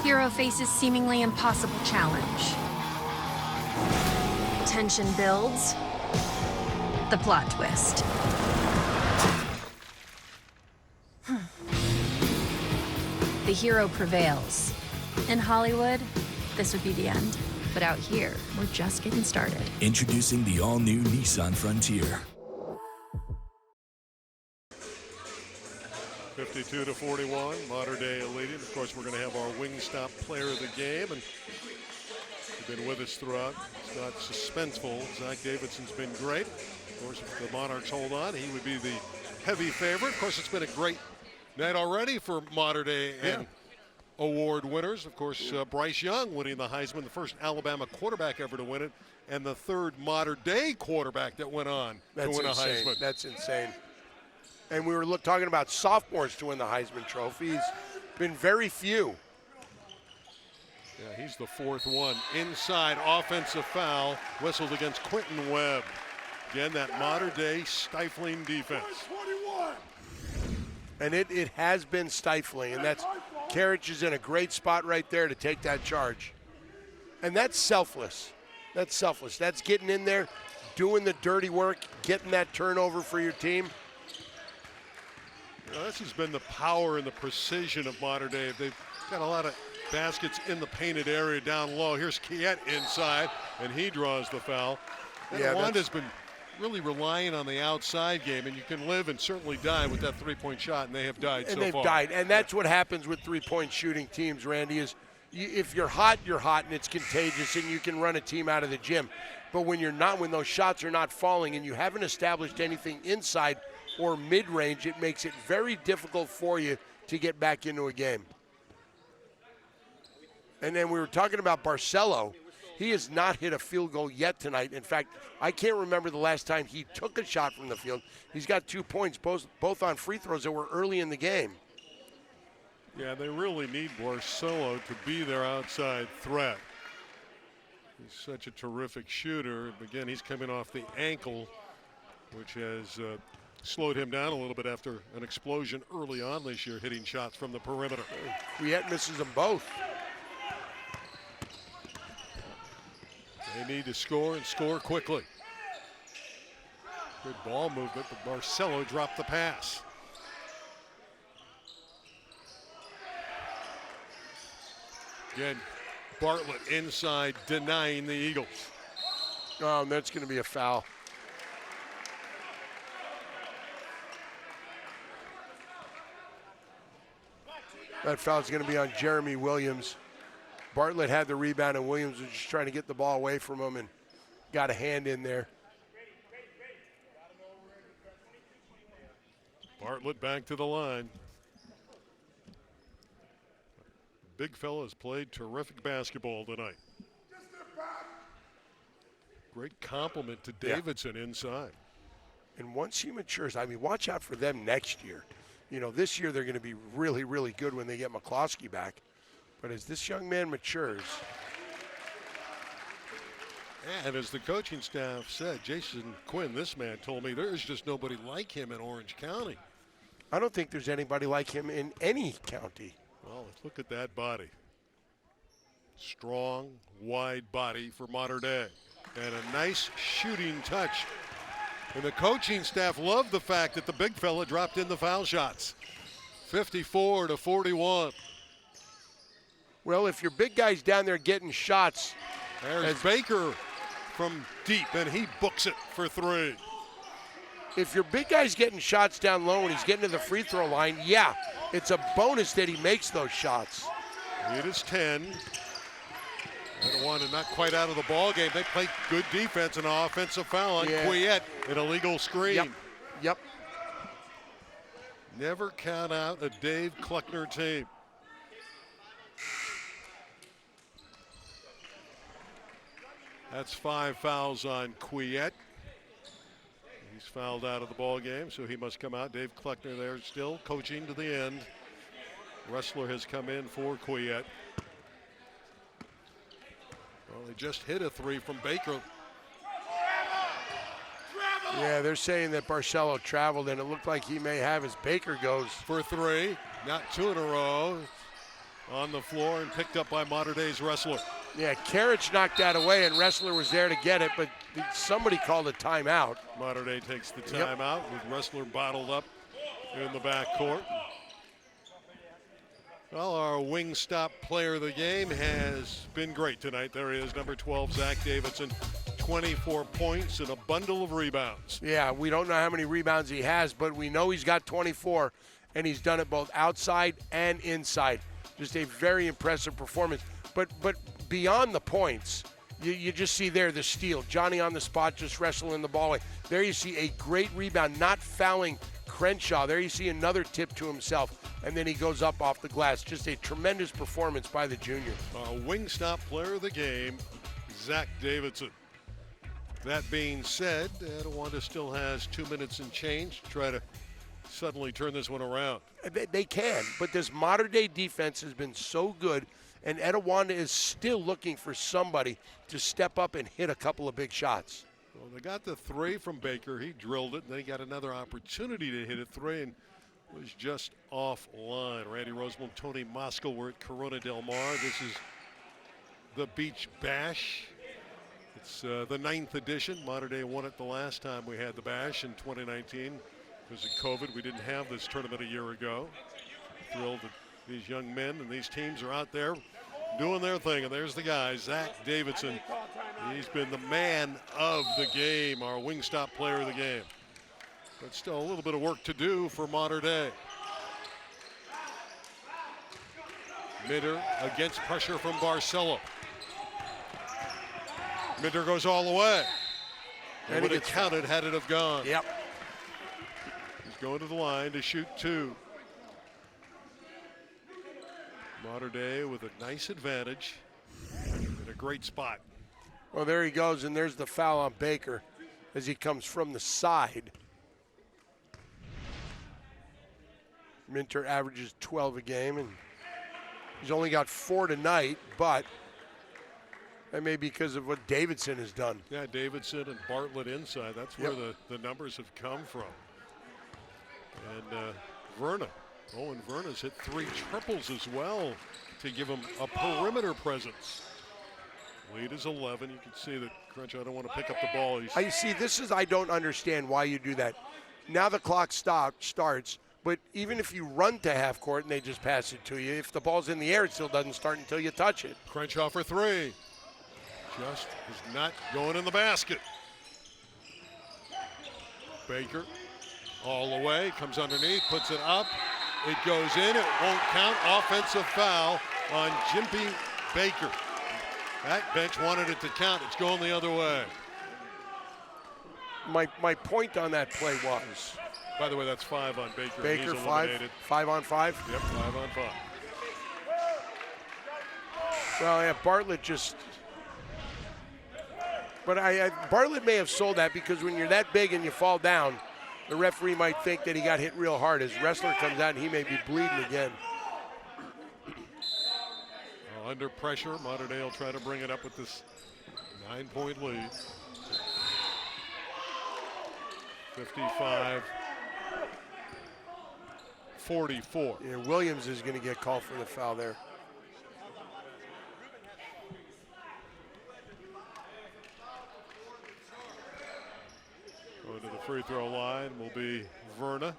Hero faces seemingly impossible challenge. Tension builds. The plot twist. The hero prevails. In Hollywood, this would be the end. But out here, we're just getting started. Introducing the all-new Nissan Frontier. 52-41, Mater Dei leading. Of course, we're going to have our Wingstop player of the game, and you've been with us throughout. It's not suspenseful. Zach Davidson's been great. Of course, if the Monarchs hold on, he would be the heavy favorite. Of course, it's been a great night already for Mater Dei and award winners. Of course, Bryce Young winning the Heisman, the first Alabama quarterback ever to win it, and the third Mater Dei quarterback that went on to win a Heisman. That's insane. And we were talking about sophomores to win the Heisman Trophy. He's been very few. Yeah, he's the fourth one. Inside offensive foul whistled against Quentin Webb. Again, that Mater Dei stifling defense. And it has been stifling, and that's Karich is in a great spot right there to take that charge. And that's selfless. That's selfless. That's getting in there, doing the dirty work, getting that turnover for your team. You know, this has been the power and the precision of Mater Dei. They've got a lot of baskets in the painted area down low. Here's Kiet inside, and he draws the foul. Wanda's been really relying on the outside game, and you can live and certainly die with that three-point shot, and they have died so far. And they've died, and that's what happens with three-point shooting teams, Randy, is if you're hot, and it's contagious, and you can run a team out of the gym. But when you're not, when those shots are not falling and you haven't established anything inside or mid-range, it makes it very difficult for you to get back into a game. And then we were talking about Barcelo. He has not hit a field goal yet tonight. In fact, I can't remember the last time he took a shot from the field. He's got 2 points, both on free throws that were early in the game. Yeah, they really need Barcelo to be their outside threat. He's such a terrific shooter. Again, he's coming off the ankle, which has slowed him down a little bit after an explosion early on this year, hitting shots from the perimeter. Kwiat misses them both. They need to score and score quickly. Good ball movement, but Barcelo dropped the pass. Again, Bartlett inside denying the Eagles. Oh, that's going to be a foul. That foul's going to be on Jeremy Williams. Bartlett had the rebound, and Williams was just trying to get the ball away from him and got a hand in there. Bartlett back to the line. Big fella has played terrific basketball tonight. Great compliment to Davidson inside. And once he matures, I mean, watch out for them next year. You know, this year they're going to be really, really good when they get McCloskey back. But as this young man matures. And as the coaching staff said, Jason Quinn, this man told me there's just nobody like him in Orange County. I don't think there's anybody like him in any county. Well, look at that body. Strong, wide body for Mater Dei. And a nice shooting touch. And the coaching staff loved the fact that the big fella dropped in the foul shots. 54-41. Well, if your big guy's down there getting shots. There's Baker from deep, and he books it for 3. If your big guy's getting shots down low and he's getting to the free throw line, yeah, it's a bonus that he makes those shots. It is 10. Etiwanda not quite out of the ball game. They played good defense and an offensive foul on Quiet, an illegal screen. Yep. Never count out a Dave Kluckner team. That's 5 fouls on Quiet. He's fouled out of the ball game, so he must come out. Dave Kluckner there still coaching to the end. Wrestler has come in for Quiet. Well, they just hit a 3 from Baker. Yeah, they're saying that Barcelo traveled, and it looked like he may have as Baker goes. For 3, not 2 in a row. On the floor and picked up by Mater Dei's Wrestler. Yeah, Karich knocked that away, and Wrestler was there to get it, but somebody called a timeout. Mater Dei takes the timeout with Wrestler bottled up in the backcourt. Well, our wing stop player of the game has been great tonight. There he is, number 12, Zach Davidson. 24 points and a bundle of rebounds. Yeah, we don't know how many rebounds he has, but we know he's got 24, and he's done it both outside and inside. Just a very impressive performance. But beyond the points, you just see there the steal. Johnny on the spot just wrestling the ball away. There you see a great rebound, not fouling Crenshaw. There you see another tip to himself, and then he goes up off the glass. Just a tremendous performance by the junior. Wing stop player of the game, Zach Davidson. That being said, Etiwanda still has 2 minutes and change to try to suddenly turn this one around. They can, but this Mater Dei defense has been so good, and Etiwanda is still looking for somebody to step up and hit a couple of big shots. Well, they got the 3 from Baker. He drilled it, and then he got another opportunity to hit a 3 and was just offline. Randy Rosemond, Tony Moscow were at Corona Del Mar. This is the Beach Bash. It's the 9th edition. Mater Dei won it the last time we had the Bash in 2019. Because of COVID, we didn't have this tournament a year ago. Thrilled that these young men and these teams are out there doing their thing. And there's the guy, Zach Davidson. He's been the man of the game, our wing stop player of the game. But still a little bit of work to do for Mater Dei. Mitter against pressure from Barcelo. Mitter goes all the way. And would have counted had it have gone. Yep. Going to the line to shoot 2. Mater Dei with a nice advantage in a great spot. Well, there he goes, and there's the foul on Baker as he comes from the side. Minter averages 12 a game, and he's only got 4 tonight, but that may be because of what Davidson has done. Yeah, Davidson and Bartlett inside. That's where the numbers have come from. And Verna, Owen Verna's hit 3 triples as well to give him a perimeter presence. Lead is 11. You can see that Crenshaw don't want to pick up the ball. I don't understand why you do that. Now the clock starts, but even if you run to half court and they just pass it to you, if the ball's in the air, it still doesn't start until you touch it. Crenshaw for 3. Just is not going in the basket. Baker. All the way, comes underneath, puts it up. It goes in, it won't count. Offensive foul on Jimpy Baker. That bench wanted it to count. It's going the other way. My point on that play was. By the way, that's 5 on Baker. Baker, He's 5 on 5? Yep, 5 on 5. Well, yeah, Bartlett just. But Bartlett may have sold that because when you're that big and you fall down, the referee might think that he got hit real hard. His wrestler comes out and he may be bleeding again. Well, under pressure, Mater Dei will try to bring it up with this 9-point lead. 55-44. Yeah, Williams is going to get called for the foul there. Going to the free throw line will be Verna.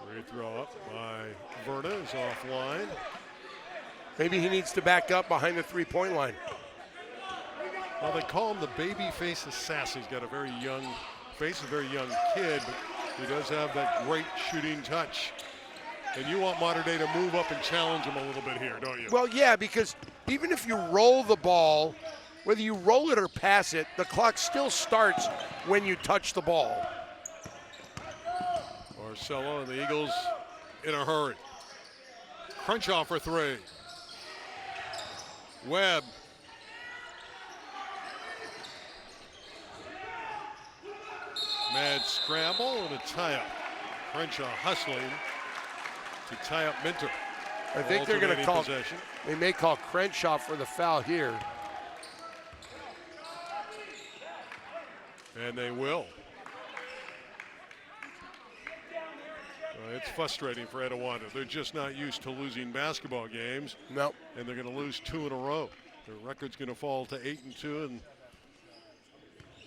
Free throw up by Verna is offline. Maybe he needs to back up behind the three-point line. Well, they call him the baby face assassin. He's got a very young face, a very young kid, but he does have that great shooting touch. And you want Mater Dei to move up and challenge him a little bit here, don't you? Well, yeah, because even if you roll the ball, whether you roll it or pass it, the clock still starts when you touch the ball. Marcelo and the Eagles in a hurry. Crenshaw for three. Webb. Mad scramble and a tie-up. Crenshaw hustling to tie up Minter. I think they're going to call. Possession. They may call Crenshaw for the foul here. And they will. It's frustrating for Etiwanda. They're just not used to losing basketball games. No. And they're going to lose 2 in a row. Their record's going to fall to 8-2, and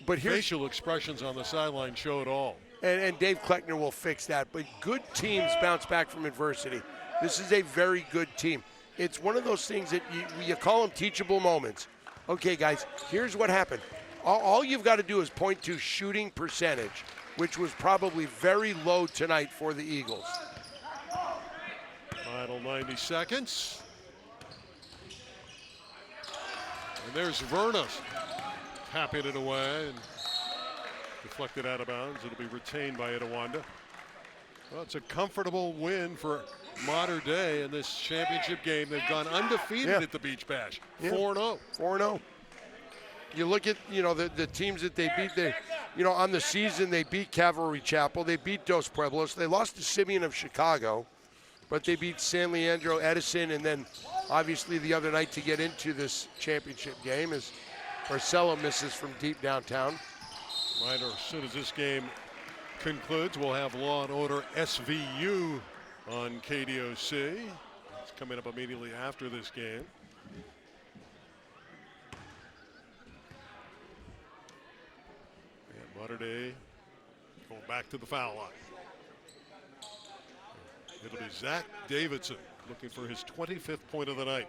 but facial expressions on the sideline show it all. And Dave Kleckner will fix that. But good teams bounce back from adversity. This is a very good team. It's one of those things that you call them teachable moments. Okay, guys, here's what happened. All you've got to do is point to shooting percentage, which was probably very low tonight for the Eagles. Final 90 seconds. And there's Verna tapping it away and deflected out of bounds. It'll be retained by Etiwanda. Well, it's a comfortable win for Mater Dei in this championship game. They've gone undefeated at the Beach Bash. 4-0. 4-0. You look at, the teams that they beat. On the season, they beat Cavalry Chapel. They beat Dos Pueblos. They lost to Simeon of Chicago, but they beat San Leandro, Edison, and then obviously the other night to get into this championship game as Marcelo misses from deep downtown. Right, or as soon as this game concludes, we'll have Law and Order SVU on KDOC. It's coming up immediately after this game. Mater Dei going back to the foul line. It'll be Zach Davidson looking for his 25th point of the night.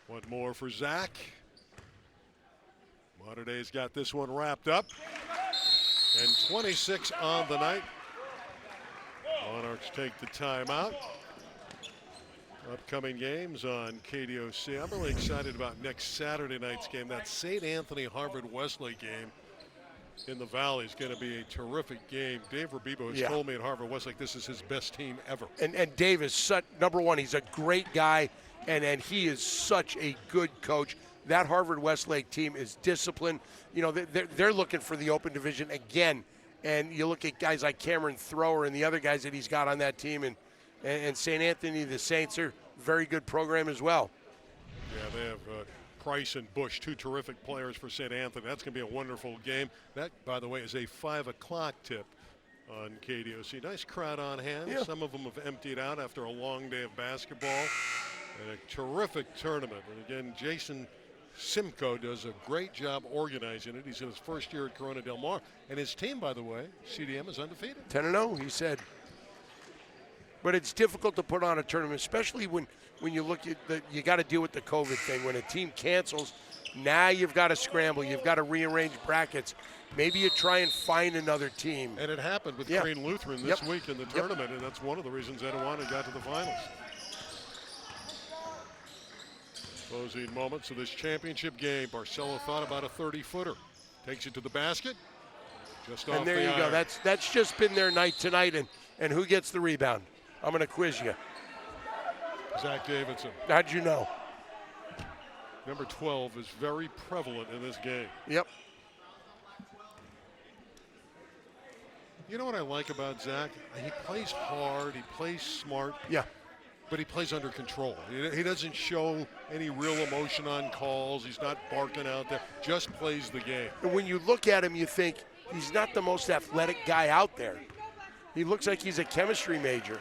One more for Zach. Mater Dei's got this one wrapped up. And 26 on the night. Monarchs take the timeout. Upcoming games on KDOC. I'm really excited about next Saturday night's game. That St. Anthony Harvard Wesley game in the Valley is going to be a terrific game. Dave Rabibo has told me at Harvard Wesley this is his best team ever. And Dave is such, number one, he's a great guy, and he is such a good coach. That Harvard Westlake team is disciplined. They're looking for the open division again. And you look at guys like Cameron Thrower and the other guys that he's got on that team. And St. Anthony, the Saints are a very good program as well. Yeah, they have Price and Bush, two terrific players for St. Anthony. That's going to be a wonderful game. That, by the way, is a 5 o'clock tip on KDOC. Nice crowd on hand. Yeah. Some of them have emptied out after a long day of basketball. And a terrific tournament. And again, Jason Simcoe does a great job organizing it. He's in his first year at Corona Del Mar. And his team, by the way, CDM, is undefeated. 10-0, he said. But it's difficult to put on a tournament, especially when you look at you got to deal with the COVID thing. When a team cancels, now you've got to scramble. You've got to rearrange brackets. Maybe you try and find another team. And it happened with Crane Lutheran this week in the tournament, and that's one of the reasons Etiwanda got to the finals. Closing moments of this championship game. Barcelo thought about a 30-footer. Takes it to the basket. Just off And there the you iron. go. That's just been their night tonight. And who gets the rebound? I'm going to quiz you. Zach Davidson. How'd you know? Number 12 is very prevalent in this game. Yep. You know what I like about Zach? He plays hard. He plays smart. Yeah. But he plays under control. He doesn't show any real emotion on calls. He's not barking out there. Just plays the game. And when you look at him, you think he's not the most athletic guy out there. He looks like he's a chemistry major.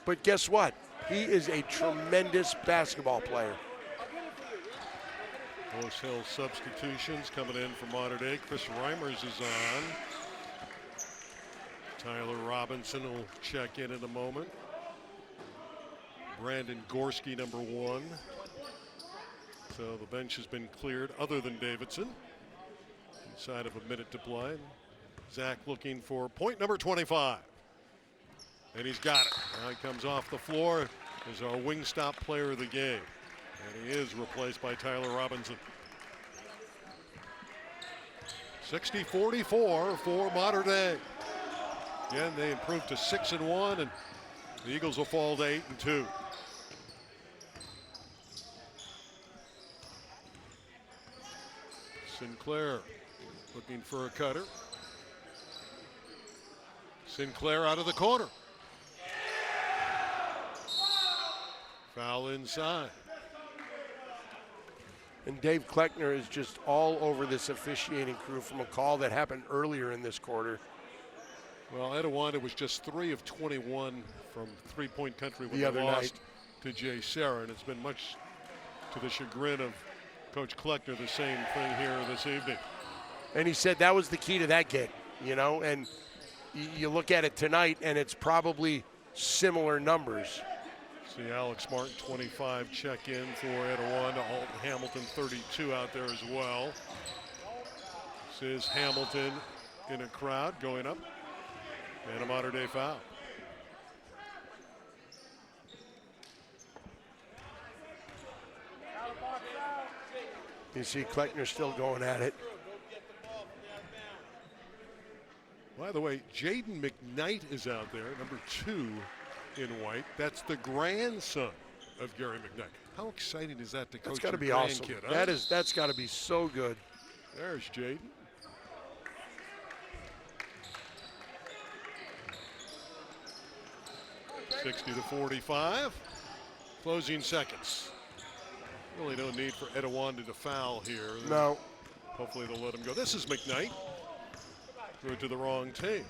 But guess what? He is a tremendous basketball player. Most Hill substitutions coming in for Mater Dei. Chris Reimers is on. Tyler Robinson will check in a moment. Brandon Gorski, number 1. So the bench has been cleared other than Davidson. Inside of a minute to play. Zach looking for point number 25. And he's got it. Now he comes off the floor as our wing stop player of the game. And he is replaced by Tyler Robinson. 60-44 for Mater Dei. Again, they improved to 6-1, and the Eagles will fall to 8-2. Sinclair looking for a cutter. Sinclair out of the corner. Foul inside. And Dave Kleckner is just all over this officiating crew from a call that happened earlier in this quarter. Well, Etiwanda was just 3 of 21 from three-point country when The they other lost night. to Jay Serra, and it's been much to the chagrin of Coach Kleckner, the same thing here this evening. And he said that was the key to that game, you know, and you look at it tonight, and it's probably similar numbers. See Alex Martin, 25, check in for Etiwanda. Alton Hamilton, 32 out there as well. This is Hamilton in a crowd going up. And a Mater Dei foul. You see Kleckner still going at it. By the way, Jaden McKnight is out there, number 2 in white. That's the grandson of Gary McKnight. How exciting is that to coach That's got to your be awesome. grandkid, huh? That's got to be so good. There's Jaden. (60-45). Closing seconds. Really no need for Etiwanda to foul here. No. Hopefully they'll let him go. This is McKnight. Threw it to the wrong team.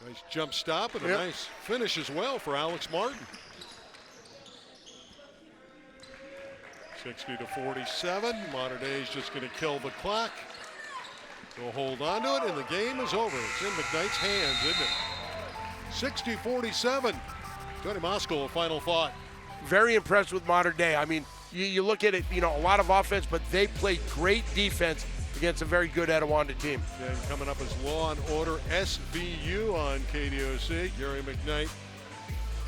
Nice jump stop and a nice finish as well for Alex Martin. 60-47. Mater Dei is just going to kill the clock. They'll hold on to it, and the game is over. It's in McKnight's hands, isn't it? 60-47. Tony Moskal, a final thought. Very impressed with Mater Dei. I mean, you look at it, you know, a lot of offense, but they played great defense against a very good Etiwanda team. And coming up is Law and Order SVU on KDOC. Gary McKnight,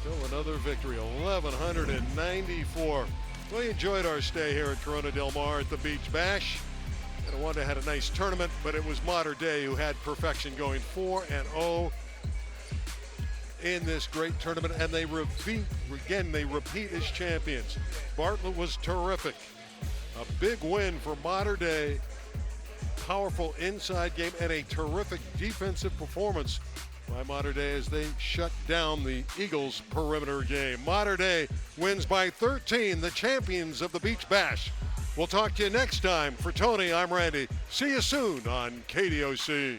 still another victory, 1,194. We enjoyed our stay here at Corona Del Mar at the Beach Bash. Etiwanda had a nice tournament, but it was Mater Dei who had perfection, going 4-0 in this great tournament, and they repeat as champions. Bartlett was terrific. A big win for Mater Dei. Powerful inside game and a terrific defensive performance by Mater Dei as they shut down the Eagles' perimeter game. Mater Dei wins by 13, the champions of the Beach Bash. We'll talk to you next time. For Tony, I'm Randy. See you soon on KDOC.